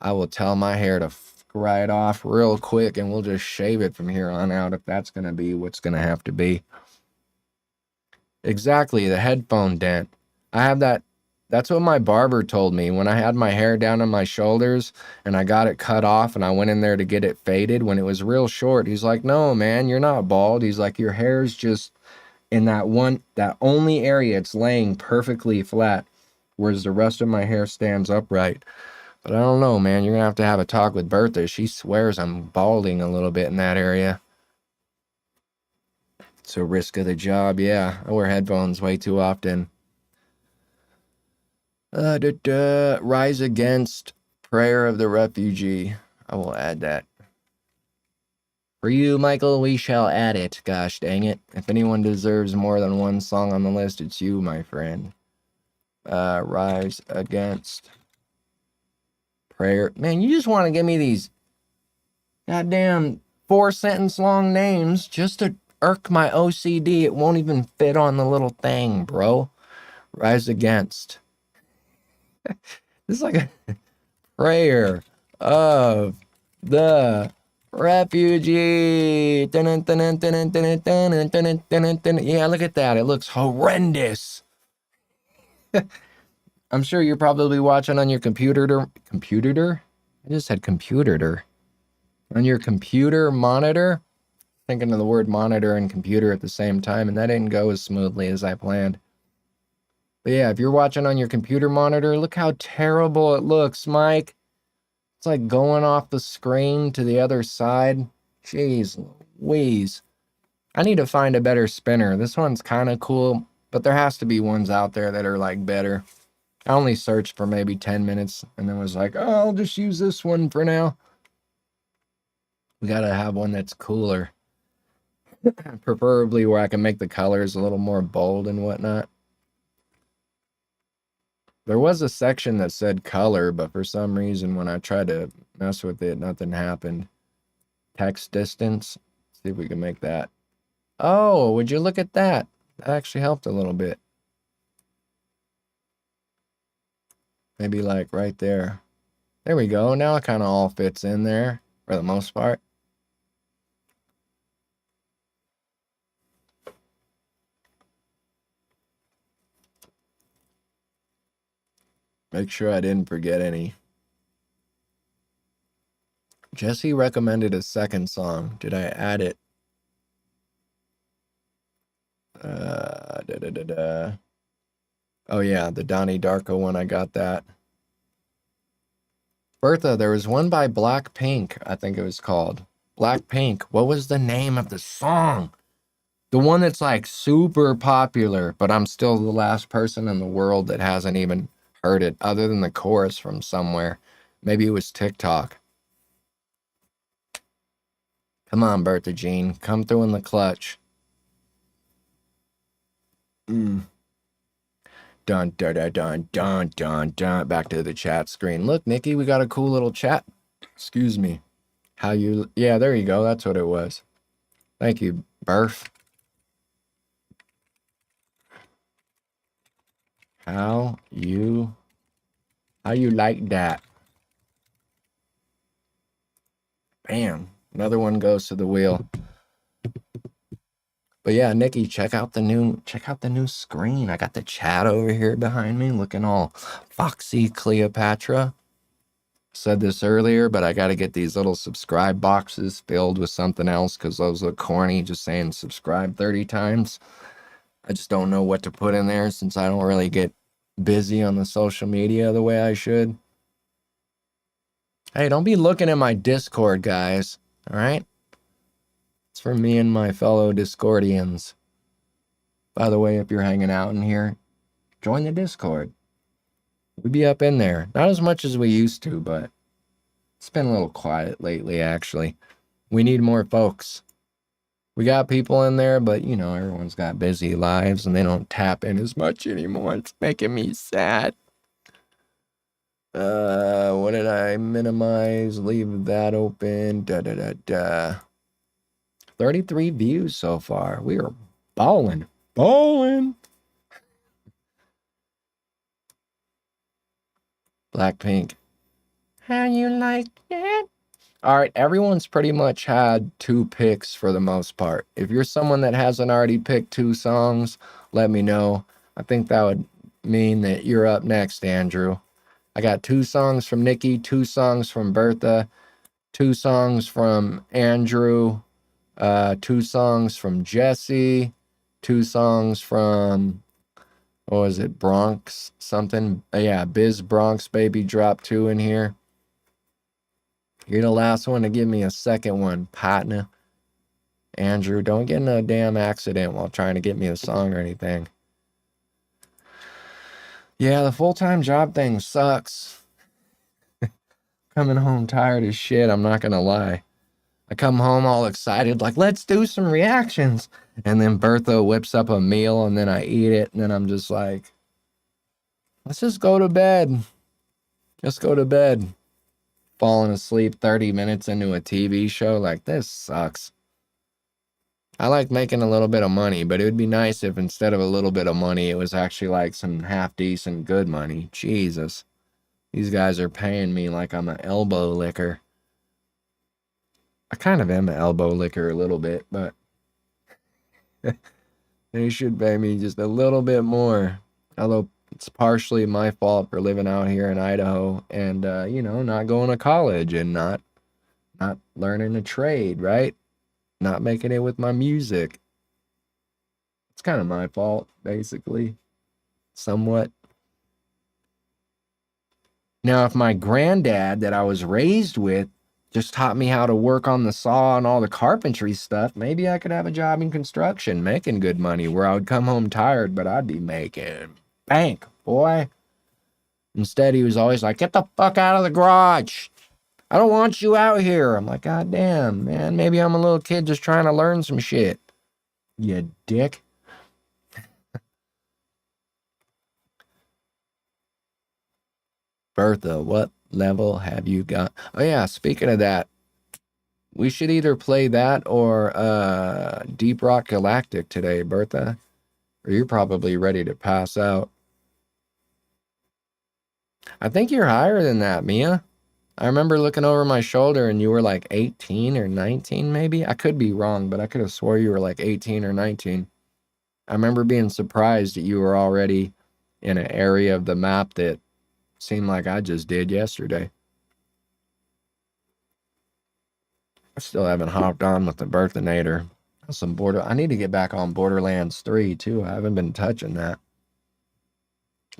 Speaker 1: I will tell my hair to right off real quick, and we'll just shave it from here on out if that's going to be what's going to have to be. Exactly, the headphone dent. I have that. That's what my barber told me when I had my hair down on my shoulders and I got it cut off and I went in there to get it faded when it was real short. He's like, no, man, you're not bald. He's like, your hair's just in that only area it's laying perfectly flat, whereas the rest of my hair stands upright. But I don't know, man. You're going to have a talk with Bertha. She swears I'm balding a little bit in that area. It's a risk of the job, yeah. I wear headphones way too often. Rise Against Prayer of the Refugee. I will add that. For you, Michael, we shall add it. Gosh dang it. If anyone deserves more than one song on the list, it's you, my friend. Rise Against. Prayer. Man, you just want to give me these goddamn 4-sentence long names just to irk my OCD. It won't even fit on the little thing, bro. Rise Against. This is like a prayer of the refugee. Yeah, look at that. It looks horrendous. I'm sure you're probably watching on your computer. Computer? I just said computer. On your computer monitor. Thinking of the word monitor and computer at the same time, and that didn't go as smoothly as I planned. But yeah, if you're watching on your computer monitor, look how terrible it looks, Mike. It's like going off the screen to the other side. Jeez Louise. I need to find a better spinner. This one's kind of cool, but there has to be ones out there that are like better. I only searched for maybe 10 minutes and then was like, oh, I'll just use this one for now. We gotta have one that's cooler. Preferably where I can make the colors a little more bold and whatnot. There was a section that said color, but for some reason when I tried to mess with it, nothing happened. Text distance. See if we can make that. Oh, would you look at that? That actually helped a little bit. Maybe like right there. There we go. Now it kind of all fits in there for the most part. Make sure I didn't forget any. Jesse recommended a second song. Did I add it? Oh yeah, the Donnie Darko one. I got that. Bertha, there was one by Blackpink. I think it was called Blackpink. What was the name of the song? The one that's like super popular, but I'm still the last person in the world that hasn't even heard it other than the chorus from somewhere. Maybe it was TikTok. Come on, Bertha Jean. Come through in the clutch. Dun, dun, dun, dun, dun, dun, dun. Back to the chat screen. Look, Nikki, we got a cool little chat. Excuse me. How you... Yeah, there you go. That's what it was. Thank you, Burf. How you like that? Bam. Another one goes to the wheel. But yeah, Nikki, check out the new screen. I got the chat over here behind me looking all foxy Cleopatra. Said this earlier, but I got to get these little subscribe boxes filled with something else because those look corny, just saying subscribe 30 times. I just don't know what to put in there since I don't really get busy on the social media the way I should. Hey, don't be looking at my Discord, guys. All right? It's for me and my fellow Discordians. By the way, if you're hanging out in here, join the Discord. We'd be up in there. Not as much as we used to, but it's been a little quiet lately, actually. We need more folks. We got people in there, but, you know, everyone's got busy lives and they don't tap in as much anymore. It's making me sad. What did I minimize? Leave that open. 33 views so far. We are balling. Blackpink. How you like that? All right, everyone's pretty much had 2 picks for the most part. If you're someone that hasn't already picked 2 songs, let me know. I think that would mean that you're up next, Andrew. I got 2 songs from Nikki, 2 songs from Bertha, 2 songs from Andrew, 2 songs from Jesse, 2 songs from, what was it, Bronx something? Yeah, Biz Bronx Baby dropped 2 in here. You're the last one to give me a second one, partner. Andrew, don't get in a damn accident while trying to get me a song or anything. Yeah, the full-time job thing sucks. Coming home tired as shit, I'm not gonna lie. I come home all excited, like, let's do some reactions. And then Bertha whips up a meal, and then I eat it, and then I'm just like, let's just go to bed. Just go to bed. Falling asleep 30 minutes into a TV show, like, this sucks. I like making a little bit of money, but it would be nice if instead of a little bit of money, it was actually like some half-decent good money. Jesus. These guys are paying me like I'm an elbow licker. I kind of am an elbow licker a little bit, but they should pay me just a little bit more. Although it's partially my fault for living out here in Idaho and, you know, not going to college and not learning a trade, right? Not making it with my music. It's kind of my fault, basically. Somewhat. Now, if my granddad that I was raised with just taught me how to work on the saw and all the carpentry stuff, maybe I could have a job in construction, making good money, where I would come home tired, but I'd be making bank, boy. Instead, he was always like, get the fuck out of the garage. I don't want you out here. I'm like, God damn, man, maybe I'm a little kid just trying to learn some shit. You dick. Bertha, what level have you got? Oh yeah, speaking of that, we should either play that or Deep Rock Galactic today, Bertha. Or you're probably ready to pass out. I think you're higher than that, Mia. I remember looking over my shoulder and you were like 18 or 19 maybe. I could be wrong, but I could have swore you were like 18 or 19. I remember being surprised that you were already in an area of the map that seemed like I just did yesterday. I still haven't hopped on with the Birthinator. I need to get back on Borderlands 3 too. I haven't been touching that.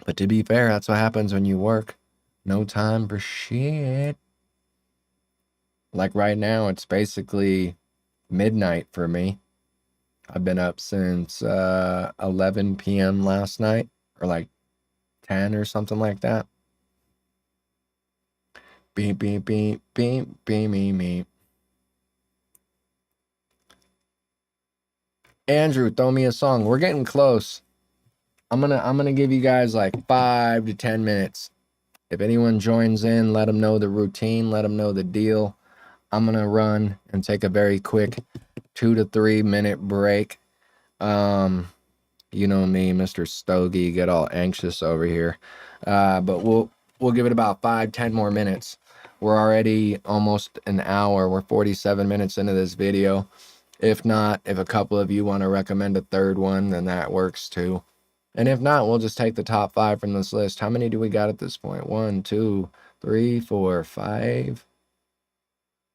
Speaker 1: But to be fair, that's what happens when you work. No time for shit. Like right now, it's basically midnight for me. I've been up since 11 p.m. last night, or like 10 or something like that. Beep, beep, beep, beep, beep, beep, beep. Andrew, throw me a song. We're getting close. I'm gonna give you guys like 5 to 10 minutes. If anyone joins in, let them know the routine, let them know the deal. I'm gonna run and take a very quick 2 to 3 minute break. You know me, Mr. Stogie, get all anxious over here. But we'll give it about 5-10 more minutes. We're already almost an hour. We're 47 minutes into this video. If not, if a couple of you want to recommend a third one, then that works too. And if not, we'll just take the top 5 from this list. How many do we got at this point? 1, 2, 3, 4, 5,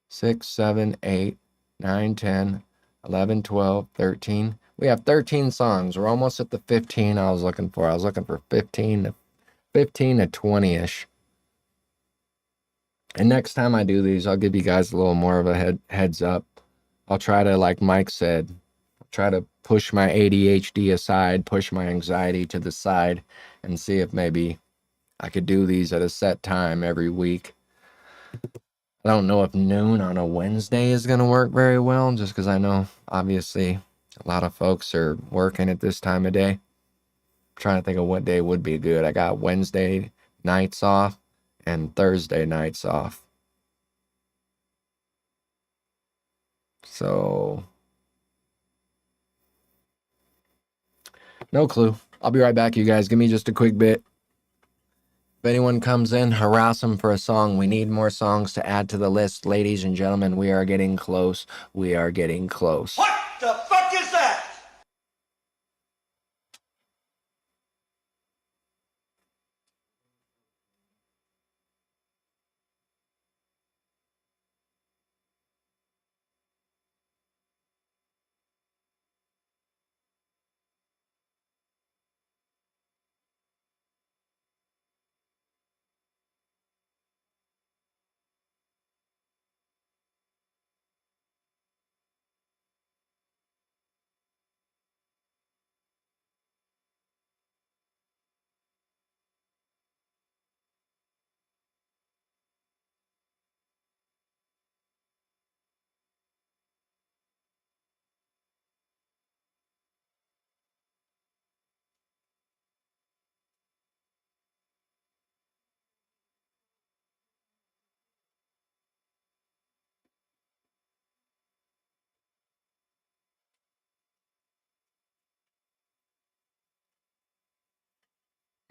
Speaker 1: 6, 7, 8, 9, 10, 11, 12, 13. We have 13 songs. We're almost at the 15 I was looking for. I was looking for 15 to 20-ish. And next time I do these, I'll give you guys a little more of a heads up. I'll try to, like Mike said, try to push my ADHD aside, push my anxiety to the side, and see if maybe I could do these at a set time every week. I don't know if noon on a Wednesday is going to work very well, just because I know, obviously, a lot of folks are working at this time of day. I'm trying to think of what day would be good. I got Wednesday nights off and Thursday nights off. So, no clue. I'll be right back, you guys. Give me just a quick bit. If anyone comes in, harass them for a song. We need more songs to add to the list. Ladies and gentlemen, we are getting close. We are getting close.
Speaker 4: What the fuck is that?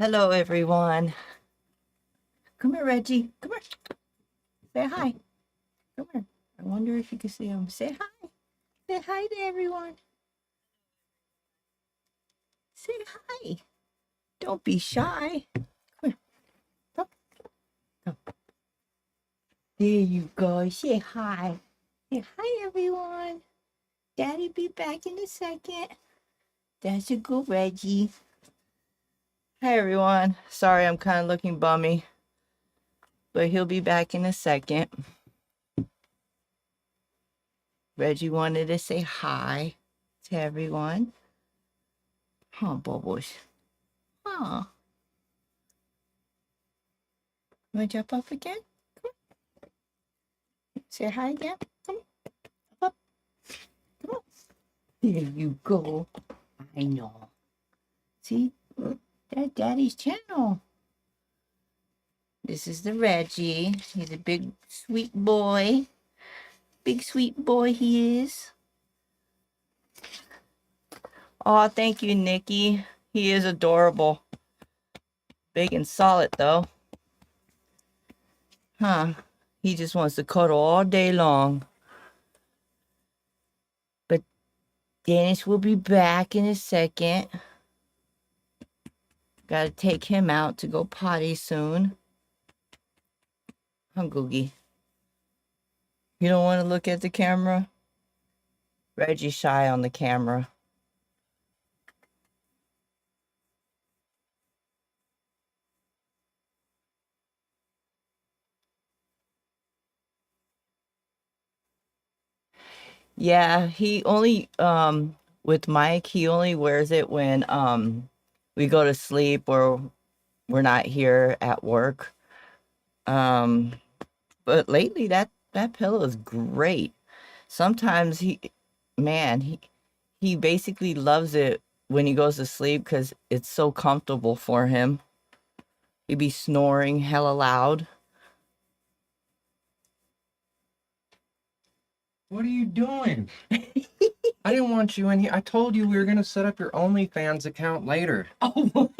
Speaker 5: Hello, everyone. Come here, Reggie. Come here. Say hi. Come here. I wonder if you can see him. Say hi. Say hi to everyone. Say hi. Don't be shy. Come here. Come. Come. There you go. Say hi. Say hi, everyone. Daddy be back in a second. That's a good Reggie. Hi, everyone. Sorry, I'm kind of looking bummy, but he'll be back in a second. Reggie wanted to say hi to everyone. Huh, Bubbles? Huh. Want to jump up again? Come on. Say hi again. Come on. Up. Come on. There you go. I know. See? That's Daddy's channel. This is the Reggie. He's a big, sweet boy. Big, sweet boy he is. Oh, thank you, Nikki. He is adorable. Big and solid, though. Huh. He just wants to cuddle all day long. But Dennis will be back in a second. Gotta take him out to go potty soon. Huh, Googie? You don't want to look at the camera? Reggie's shy on the camera. Yeah, he only with Mike, he only wears it when we go to sleep or we're not here at work. But lately that pillow is great. Sometimes he basically loves it when he goes to sleep because it's so comfortable for him. He'd be snoring hella loud.
Speaker 1: What are you doing? I didn't want you in here. I told you we were gonna set up your OnlyFans account later.
Speaker 5: Oh,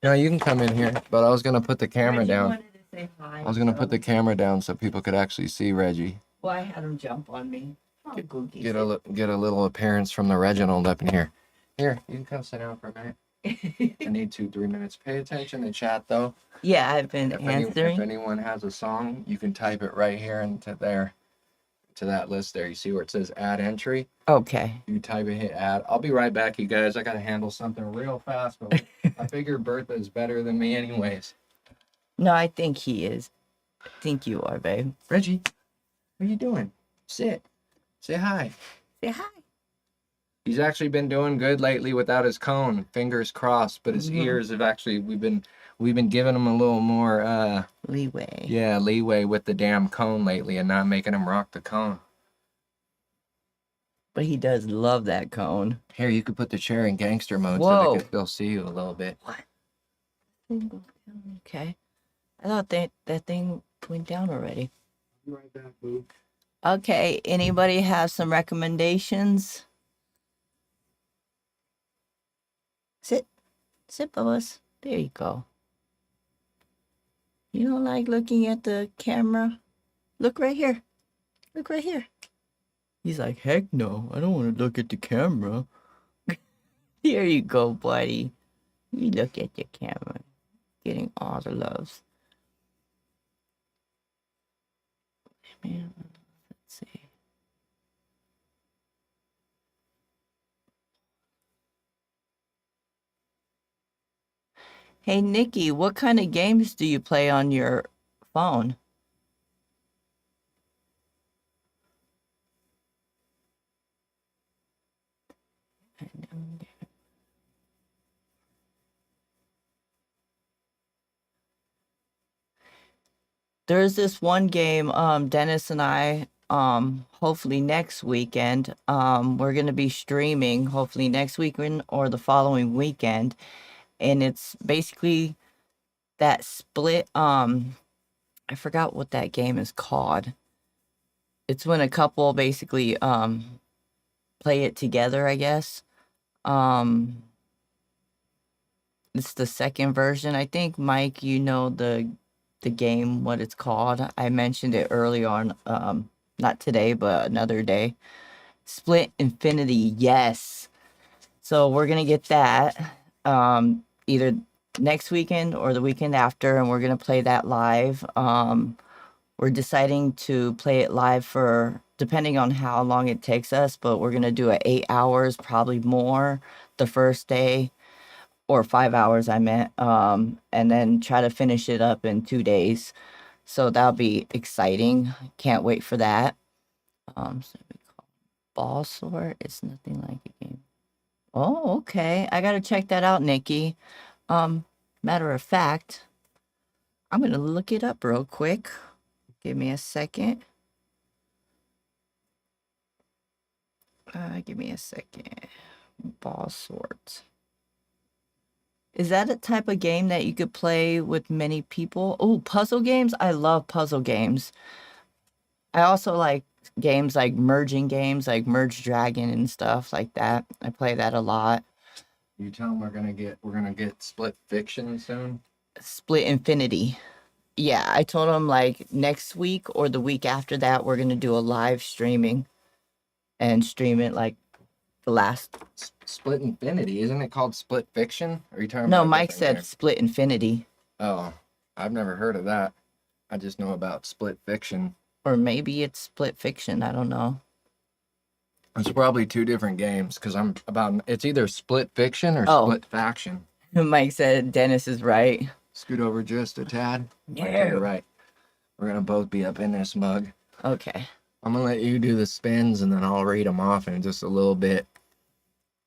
Speaker 1: No, you can come in here, but I was gonna put the camera
Speaker 5: Reggie
Speaker 1: down.
Speaker 5: wanted to say hi,
Speaker 1: I was gonna
Speaker 5: so-
Speaker 1: put the camera down so people could actually see Reggie.
Speaker 5: Well, I had him jump on me. Oh, Googie.
Speaker 1: Get a little appearance from the Reginald up in here. Here, you can come sit down for a minute. I need 2-3 minutes. Pay attention to chat though.
Speaker 5: Yeah, I've been
Speaker 1: If
Speaker 5: answering.
Speaker 1: anyone has a song, you can type it right here into there, to that list there. You see where it says add entry?
Speaker 5: Okay.
Speaker 1: You type it, hit add. I'll be right back, you guys. I gotta handle something real fast, but I figure Bertha is better than me anyways.
Speaker 5: No, I think he is. I think you are, babe.
Speaker 1: Reggie, what are you doing? Sit. Say hi.
Speaker 5: Say hi.
Speaker 1: He's actually been doing good lately without his cone. Fingers crossed, but his ears have actually we've been giving him a little more
Speaker 5: Leeway.
Speaker 1: yeah, leeway with the damn cone lately and not making him rock the cone.
Speaker 5: But he does love that cone.
Speaker 1: Here, you could put the chair in gangster mode so
Speaker 5: Whoa.
Speaker 1: they could still see you a little bit.
Speaker 5: What? Okay. I thought that thing went down already.
Speaker 1: Be right back, boo.
Speaker 5: Okay, anybody have some recommendations? Sit, Bubbles. There you go. You don't like looking at the camera? Look right here. Look right here. He's like, heck no, I don't want to look at the camera. Here you go, buddy. You look at the camera. Getting all the loves. Man, let's see. Hey, Nikki, what kind of games do you play on your phone? There's this one game, Dennis and I, hopefully next weekend, we're going to be streaming, hopefully next weekend or the following weekend. And it's basically that split, I forgot what that game is called. It's when a couple basically, play it together, I guess. It's the second version. I think, Mike, you know the game, what it's called. I mentioned it earlier on, not today, but another day. Split Infinity, yes. So we're gonna get that either next weekend or the weekend after, and we're gonna play that live. We're deciding to play it live for depending on how long it takes us, but we're gonna do it 8 hours, probably more, the first day, or 5 hours, I meant, and then try to finish it up in 2 days. So that'll be exciting. Can't wait for that. So we call Ball Sort. It's nothing like a game. Oh, okay. I gotta check that out, Nikki. Matter of fact, I'm gonna look it up real quick. Give me a second. Give me a second. Ball Sort. Is that a type of game that you could play with many people? Oh, puzzle games? I love puzzle games. I also like games like merging games, like Merge Dragon and stuff like that. I play that a lot.
Speaker 1: You tell them we're gonna get Split Fiction soon.
Speaker 5: Split Infinity. Yeah, I told them like next week or the week after that, we're gonna do a live streaming and stream it like the last.
Speaker 1: Split Infinity, isn't it called Split Fiction? Are you talking
Speaker 5: No,
Speaker 1: about a
Speaker 5: Mike
Speaker 1: different
Speaker 5: said
Speaker 1: game?
Speaker 5: Split Infinity.
Speaker 1: Oh, I've never heard of that. I just know about Split Fiction.
Speaker 5: Or maybe it's Split Fiction. I don't know.
Speaker 1: It's probably two different games because it's either Split Fiction or
Speaker 5: Oh.
Speaker 1: Split Faction.
Speaker 5: Mike said Dennis is right.
Speaker 1: Scoot over just a tad.
Speaker 5: No.
Speaker 1: Okay, you're right. We're gonna both be up in this mug.
Speaker 5: Okay.
Speaker 1: I'm gonna let you do the spins and then I'll read them off in just a little bit.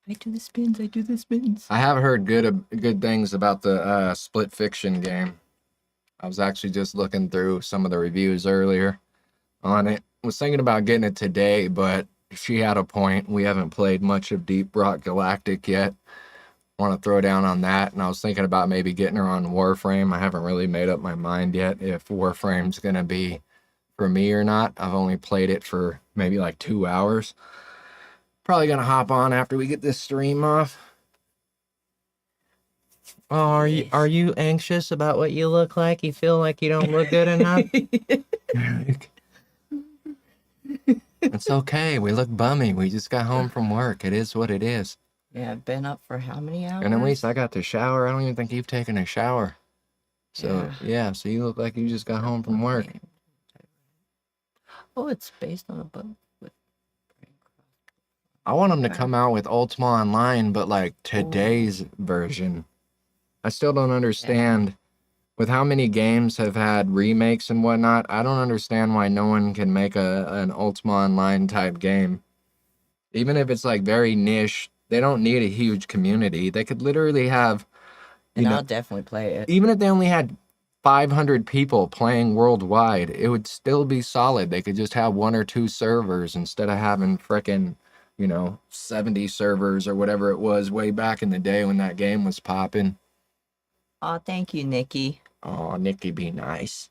Speaker 5: I do the spins. I do the spins.
Speaker 1: I have heard good things about the Split Fiction game. I was actually just looking through some of the reviews earlier on it. Was thinking about getting it today, but she had a point. We haven't played much of Deep Rock Galactic yet. Want to throw down on that, and I was thinking about maybe getting her on Warframe. I haven't really made up my mind yet if Warframe's gonna be for me or not. I've only played it for maybe like 2 hours. Probably gonna hop on after we get this stream off. Oh, are you anxious about what you look like? You feel like you don't look good enough? It's okay. We look bummy. We just got home from work. It is what it is.
Speaker 5: Yeah, I've been up for how many hours?
Speaker 1: And at least I got to shower. I don't even think you've taken a shower. So, yeah, so you look like you just got home from work.
Speaker 5: Oh, it's based on a book.
Speaker 1: I want them to come out with Ultima Online, but like today's version. I still don't understand. With how many games have had remakes and whatnot, I don't understand why no one can make an Ultima Online type game. Even if it's like very niche, they don't need a huge community. They could literally have,
Speaker 5: And I'll definitely play it.
Speaker 1: even if they only had 500 people playing worldwide, it would still be solid. They could just have 1 or 2 servers instead of having frickin', 70 servers or whatever it was way back in the day when that game was popping.
Speaker 5: Oh, thank you, Nikki.
Speaker 1: Oh, Nikki, be nice.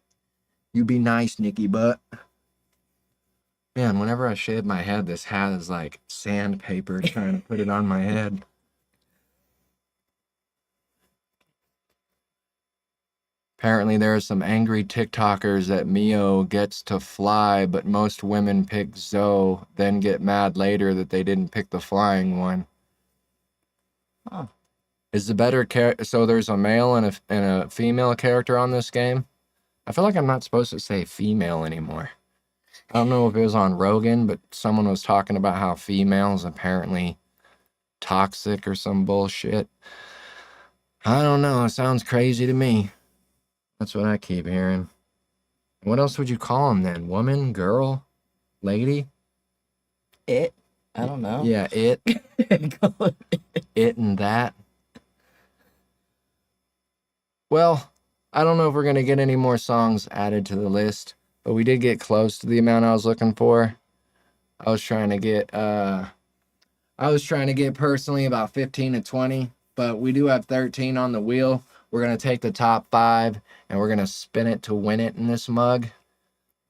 Speaker 1: You be nice, Nikki, but man, whenever I shave my head, this hat is like sandpaper trying to put it on my head. Apparently, there are some angry TikTokers that Mio gets to fly, but most women pick Zoe, then get mad later that they didn't pick the flying one.
Speaker 5: Oh.
Speaker 1: Is the better so there's a male and a female character on this game? I feel like I'm not supposed to say female anymore. I don't know if it was on Rogan, but someone was talking about how females apparently toxic or some bullshit. I don't know. It sounds crazy to me. That's what I keep hearing. What else would you call them then? Woman, girl, lady?
Speaker 5: It? I don't know.
Speaker 1: Yeah, it. It and that. Well, I don't know if we're going to get any more songs added to the list, but we did get close to the amount I was looking for. I was trying to get personally about 15 to 20, but we do have 13 on the wheel. We're going to take the top 5 and we're going to spin it to win it in this mug.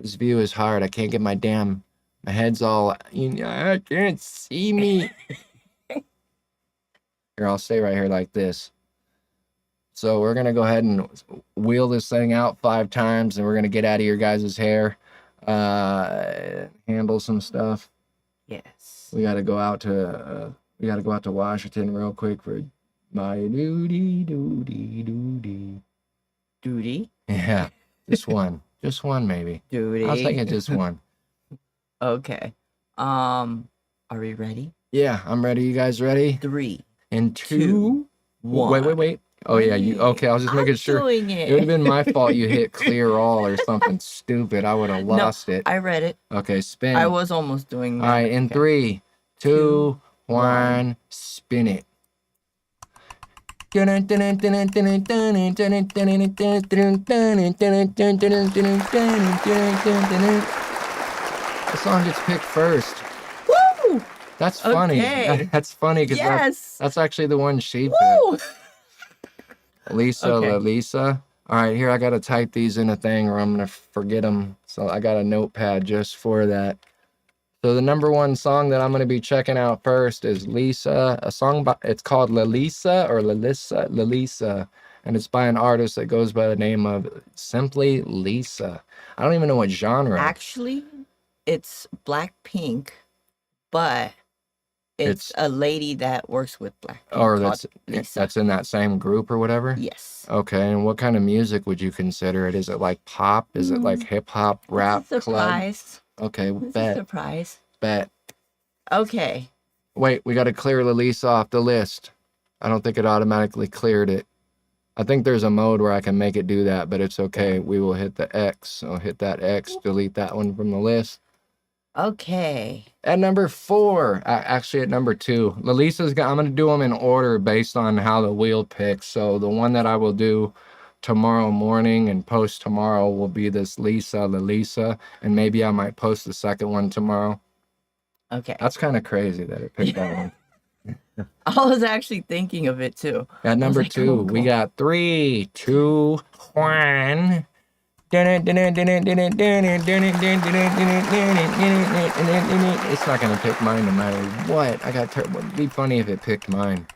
Speaker 1: This view is hard. I can't get my head's all, I can't see me. Here, I'll stay right here like this. So we're gonna go ahead and wheel this thing out 5 times, and we're gonna get out of your guys' hair, handle some stuff.
Speaker 5: Yes.
Speaker 1: We gotta go out to Washington real quick for my duty.
Speaker 5: Duty.
Speaker 1: Yeah, just one maybe.
Speaker 5: Duty.
Speaker 1: I was thinking just one.
Speaker 5: Okay. Are we ready?
Speaker 1: Yeah, I'm ready. You guys ready?
Speaker 5: 3,
Speaker 1: And
Speaker 5: 2,
Speaker 1: 2.
Speaker 5: 1.
Speaker 1: Wait. Oh yeah, you okay? I was just making sure.
Speaker 5: Doing it.
Speaker 1: It would have been my fault you hit clear all or something stupid. I would have lost it.
Speaker 5: I read it.
Speaker 1: Okay, spin.
Speaker 5: I was almost doing that.
Speaker 1: All right, in
Speaker 5: Okay.
Speaker 1: 3, 2,
Speaker 5: 1.
Speaker 1: 1, spin it. The song gets picked first.
Speaker 5: Woo!
Speaker 1: That's funny.
Speaker 5: Okay.
Speaker 1: That's funny because
Speaker 5: Yes.
Speaker 1: that's actually the one she picked.
Speaker 5: Woo!
Speaker 1: Lisa,
Speaker 5: Okay.
Speaker 1: Lisa. All right, here I gotta type these in a thing or I'm gonna forget them. So I got a notepad just for that. So the number 1 song that I'm gonna be checking out first is Lisa. A song by, it's called Lalisa, and it's by an artist that goes by the name of Simply Lisa. I don't even know what genre.
Speaker 5: Actually, it's Blackpink, but it's a lady that works with Blackpink.
Speaker 1: Or
Speaker 5: called Lisa.
Speaker 1: that's in that same group or whatever.
Speaker 5: Yes.
Speaker 1: Okay, and what kind of music would you consider it? Is it like pop? Is it like hip hop, rap,
Speaker 5: It's a
Speaker 1: club?
Speaker 5: surprise.
Speaker 1: Okay,
Speaker 5: It's a
Speaker 1: bet.
Speaker 5: surprise. Okay.
Speaker 1: Wait, we got to clear Lalisa off the list. I don't think it automatically cleared it. I think there's a mode where I can make it do that, but it's okay. We will hit the X. So hit that X, delete that one from the list.
Speaker 5: Okay.
Speaker 1: At number 4, actually at number 2, I'm going to do them in order based on how the wheel picks. So the one that I will do tomorrow morning and post tomorrow will be this Lalisa, and maybe I might post the second one tomorrow.
Speaker 5: Okay.
Speaker 1: That's kind of crazy that it picked that one.
Speaker 5: I was actually thinking of it too.
Speaker 1: At number
Speaker 5: like,
Speaker 1: 2,
Speaker 5: oh,
Speaker 1: we
Speaker 5: cool.
Speaker 1: got 3, 2, 1. It's not gonna pick mine no matter what. It'd be funny if it picked mine.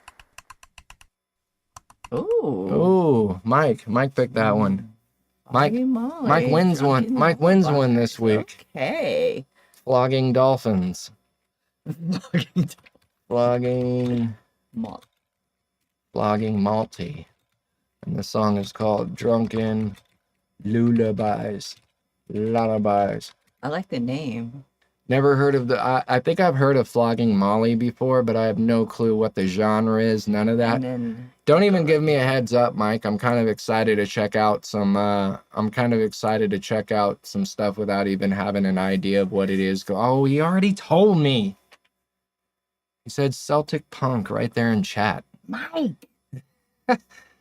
Speaker 5: Ooh.
Speaker 1: Oh, Mike picked that one. Mike wins one. Mike wins one this week.
Speaker 5: Okay.
Speaker 1: Flogging dolphins. Flogging Malty. And the song is called Drunken Lullabies.
Speaker 5: I like the name.
Speaker 1: Never heard of I think I've heard of Flogging Molly before, but I have no clue what the genre is. None of that.
Speaker 5: And then
Speaker 1: Don't even give me a heads up, Mike. I'm kind of excited to check out some stuff without even having an idea of what it is. Oh, he already told me. He said Celtic punk right there in chat.
Speaker 5: Mike.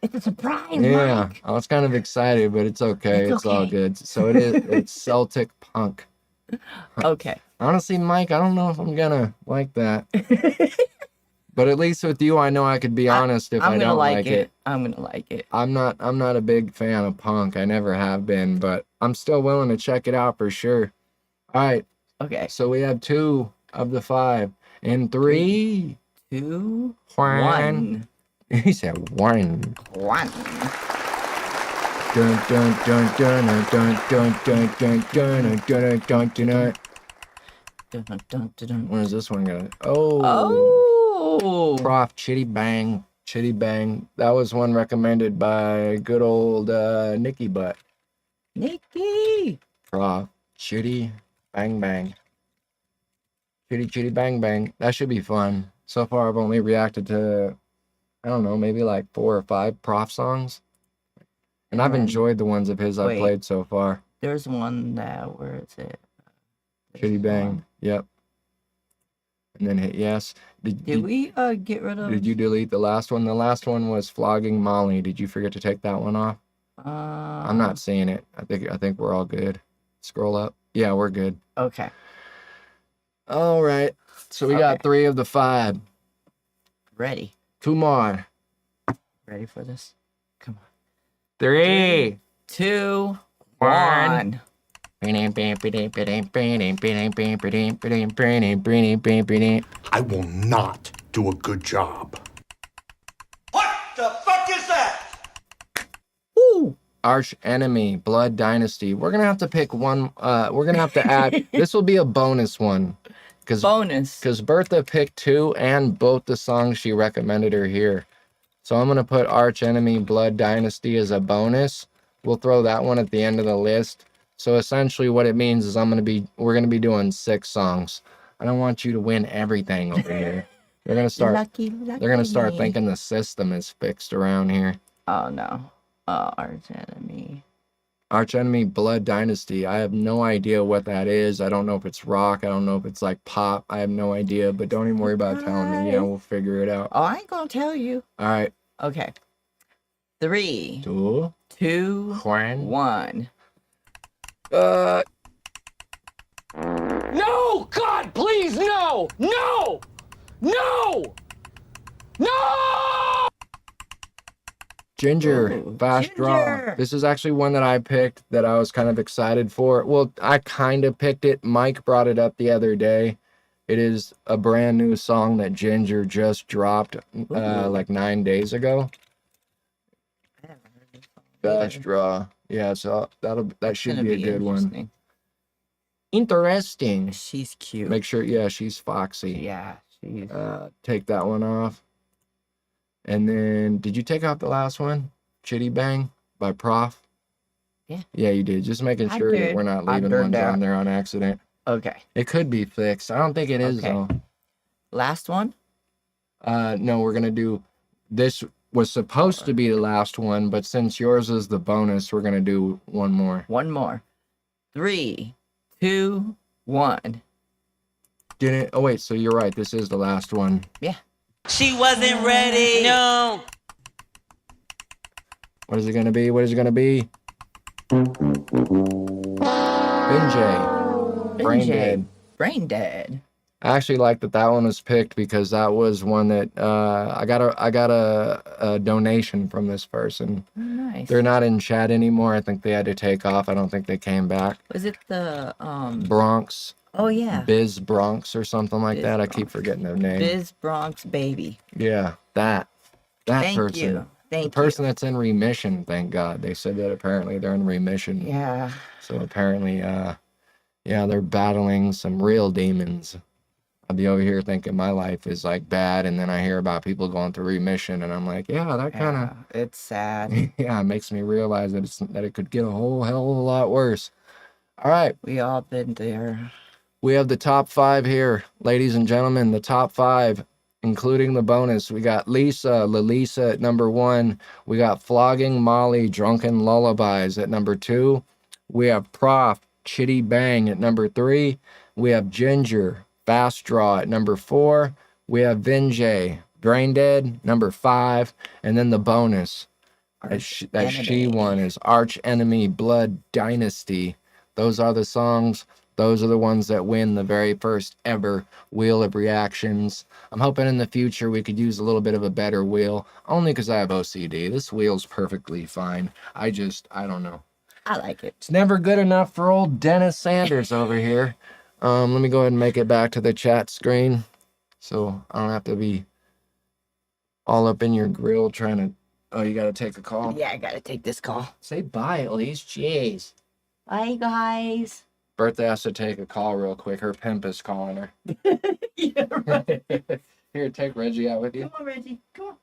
Speaker 5: It's a surprise,
Speaker 1: Yeah,
Speaker 5: Mike.
Speaker 1: I was kind of excited, but it's okay. It's all
Speaker 5: okay.
Speaker 1: good. So it's Celtic punk.
Speaker 5: Okay.
Speaker 1: Honestly, Mike, I don't know if I'm gonna like that. But at least with you, I know I could be honest if I don't like it.
Speaker 5: I'm gonna like it.
Speaker 1: I'm not a big fan of punk. I never have been, but I'm still willing to check it out for sure. All right.
Speaker 5: Okay.
Speaker 1: So we have 2 of the 5. In 3,
Speaker 5: 2,
Speaker 1: 1. He said 1.
Speaker 5: 1.
Speaker 1: Dun dun dun dun dun dun dun dun dun dun dun dun.
Speaker 5: Dun, dun, dun, dun.
Speaker 1: Where's this one going? Oh.
Speaker 5: Oh.
Speaker 1: Prof Chitty Bang. That was one recommended by good old Nikki Butt.
Speaker 5: Nikki.
Speaker 1: Prof Chitty Bang Bang. Chitty Bang Bang. That should be fun. So far, I've only reacted to, I don't know, maybe like 4 or 5 Prof songs. And I've enjoyed the ones of his I've played so far.
Speaker 5: There's one that, where is it?
Speaker 1: Chitty Bang. Yep. And then hit yes.
Speaker 5: Did we get rid of?
Speaker 1: Did you delete the last one? The last one was Flogging Molly. Did you forget to take that one off? I'm not seeing it. I think we're all good. Scroll up. Yeah, we're good.
Speaker 5: Okay.
Speaker 1: All right. So we got 3 of the 5.
Speaker 5: Ready.
Speaker 1: 2 more.
Speaker 5: Ready for this? Come on.
Speaker 1: 3,
Speaker 5: 2,
Speaker 1: 1.
Speaker 5: 1.
Speaker 3: I will not do a good job.
Speaker 4: What the fuck is that?
Speaker 1: Arch Enemy, Blood Dynasty. We're gonna have to pick one. We're gonna have to add. This will be a bonus one, because Bertha picked 2 and both the songs she recommended are here. So I'm gonna put Arch Enemy, Blood Dynasty as a bonus. We'll throw that one at the end of the list. So essentially, what it means is we're gonna be doing 6 songs. I don't want you to win everything over here. They're gonna start.
Speaker 5: Lucky
Speaker 1: They're gonna start
Speaker 5: me.
Speaker 1: thinking the system is fixed around here.
Speaker 5: Oh no. Arch Enemy.
Speaker 1: Arch Enemy, Blood Dynasty. I have no idea what that is. I don't know if it's rock. I don't know if it's like pop. I have no idea. But don't even worry about telling me. Yeah, we'll figure it out.
Speaker 5: Oh, I ain't gonna tell you.
Speaker 1: All right.
Speaker 5: Okay. 3,
Speaker 1: 2,
Speaker 5: 2,
Speaker 1: 1.
Speaker 5: 1.
Speaker 1: No! God, please, no! No! No! No! Ginger,
Speaker 5: Ooh,
Speaker 1: fast draw.
Speaker 5: Ginger.
Speaker 1: This is actually one that I picked that I was kind of excited for. Well, I kind of picked it. Mike brought it up the other day. It is a brand new song that Ginger just dropped like 9 days ago.
Speaker 5: I haven't heard this song
Speaker 1: Fast
Speaker 5: either.
Speaker 1: draw. Yeah, so that should
Speaker 5: Gonna
Speaker 1: be a good one.
Speaker 5: interesting.
Speaker 1: Interesting.
Speaker 5: She's cute.
Speaker 1: Make sure, yeah, she's foxy.
Speaker 5: Yeah, she's.
Speaker 1: Take that one off. And then, did you take out the last one? Chitty Bang by Prof?
Speaker 5: Yeah.
Speaker 1: Yeah, you did. Just making
Speaker 5: I
Speaker 1: sure that
Speaker 5: did.
Speaker 1: we're not
Speaker 5: I
Speaker 1: leaving
Speaker 5: turned
Speaker 1: ones
Speaker 5: out.
Speaker 1: on there on accident.
Speaker 5: Okay.
Speaker 1: It could be fixed. I don't think it is,
Speaker 5: Okay.
Speaker 1: though.
Speaker 5: Last one?
Speaker 1: No, we're going to do... This was supposed to be the last one, but since yours is the bonus, we're going to do one more.
Speaker 5: One more. 3, 2, 1.
Speaker 1: Didn't... Oh, wait, so you're right. This is the last one.
Speaker 5: Yeah.
Speaker 4: She wasn't ready. No.
Speaker 1: What is it going to be? What is it going to be? Binjay. Brain Dead.
Speaker 5: Brain Dead.
Speaker 1: I actually like that one was picked because that was one that I got a donation from this person.
Speaker 5: Oh, nice.
Speaker 1: They're not in chat anymore. I think they had to take off. I don't think they came back.
Speaker 5: Was it the
Speaker 1: Bronx.
Speaker 5: Oh yeah.
Speaker 1: Biz Bronx or something like
Speaker 5: Biz
Speaker 1: that. I
Speaker 5: Bronx.
Speaker 1: keep forgetting their name.
Speaker 5: Biz Bronx Baby.
Speaker 1: Yeah, that
Speaker 5: Thank
Speaker 1: person.
Speaker 5: you.
Speaker 1: The
Speaker 5: Thank
Speaker 1: person that's in remission. Thank God. They said that apparently they're in remission.
Speaker 5: you. Yeah.
Speaker 1: So apparently, yeah, they're battling some real demons. I'll be over here thinking my life is like bad, and then I hear about people going through remission, and I'm like, yeah, that kind of,
Speaker 5: It's sad.
Speaker 1: yeah, it makes me realize that it could get a whole hell of a lot worse. All right,
Speaker 5: We all been there.
Speaker 1: we have the top 5 here, ladies and gentlemen. The top 5, including the bonus. We got Lalisa at number 1. We got Flogging Molly, Drunken Lullabies at number 2. We have Prof, Chitty Bang at number 3. We have Ginger, Fast Draw at number 4. We have Vinjay, Brain Dead, number 5. And then the bonus that she won is Arch Enemy, Blood Dynasty. Those are the songs. Those are the ones that win the very first ever Wheel of Reactions. I'm hoping in the future we could use a little bit of a better wheel, only because I have OCD. This wheel's perfectly fine. I don't know.
Speaker 5: I like it.
Speaker 1: It's never good enough for old Dennis Sanders over here. Let me go ahead and make it back to the chat screen so I don't have to be all up in your grill trying to... Oh, you got to take a call?
Speaker 5: Yeah, I gotta take this call.
Speaker 1: Say bye at least. Jeez.
Speaker 5: Bye, guys.
Speaker 1: Bertha has to take a call real quick. Her pimp is calling her.
Speaker 5: Yeah, right.
Speaker 1: Here, take Reggie out with you.
Speaker 5: Come on, Reggie. Come on.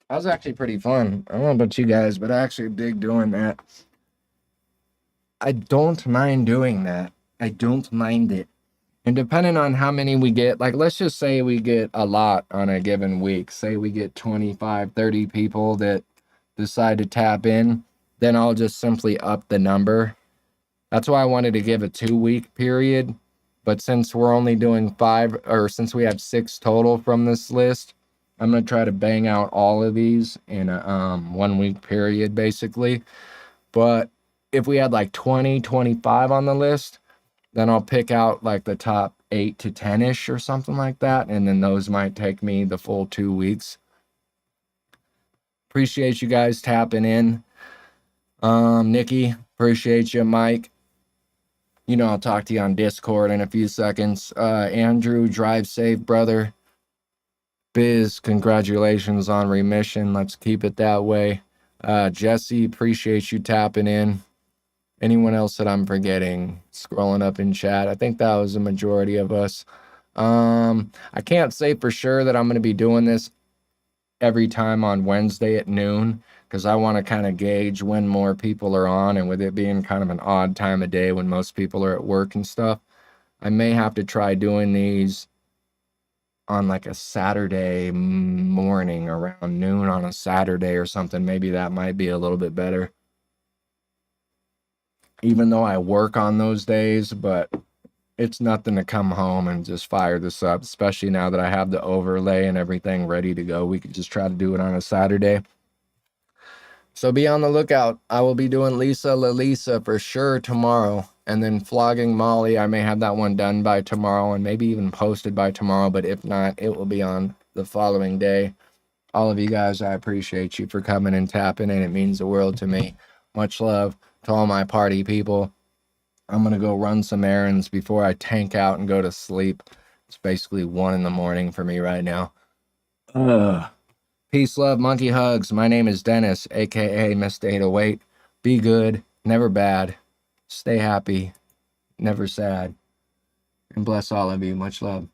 Speaker 1: That was actually pretty fun. I don't know about you guys, but I actually dig doing that. I don't mind doing that. I don't mind it. And depending on how many we get, like let's just say we get a lot on a given week. Say we get 25, 30 people that decide to tap in, then I'll just simply up the number. That's why I wanted to give a 2-week period. But since we're only doing 5, or since we have 6 total from this list, I'm going to try to bang out all of these in a 1-week period, basically. But if we had like 20, 25 on the list, then I'll pick out like the top 8 to 10-ish or something like that. And then those might take me the full 2 weeks. Appreciate you guys tapping in. Nikki, appreciate you. Mike, you know, I'll talk to you on Discord in a few seconds. Andrew, drive safe, brother. Biz, congratulations on remission. Let's keep it that way. Jesse, appreciate you tapping in. Anyone else that I'm forgetting? Scrolling up in chat. I think that was the majority of us. I can't say for sure that I'm going to be doing this every time on Wednesday at noon, because I want to kind of gauge when more people are on, and with it being kind of an odd time of day when most people are at work and stuff, I may have to try doing these on like a Saturday morning around noon on a Saturday or something. Maybe that might be a little bit better. Even though I work on those days, but it's nothing to come home and just fire this up, especially now that I have the overlay and everything ready to go. We could just try to do it on a Saturday. So be on the lookout. I will be doing Lisa La Lisa for sure tomorrow. And then Flogging Molly, I may have that one done by tomorrow and maybe even posted by tomorrow. But if not, it will be on the following day. All of you guys, I appreciate you for coming and tapping in. It means the world to me. Much love to all my party people. I'm going to go run some errands before I tank out and go to sleep. It's basically 1 in the morning for me right now. Peace, love, monkey hugs. My name is Dennis, a.k.a. Mista 808. Be good, never bad. Stay happy, never sad. And bless all of you. Much love.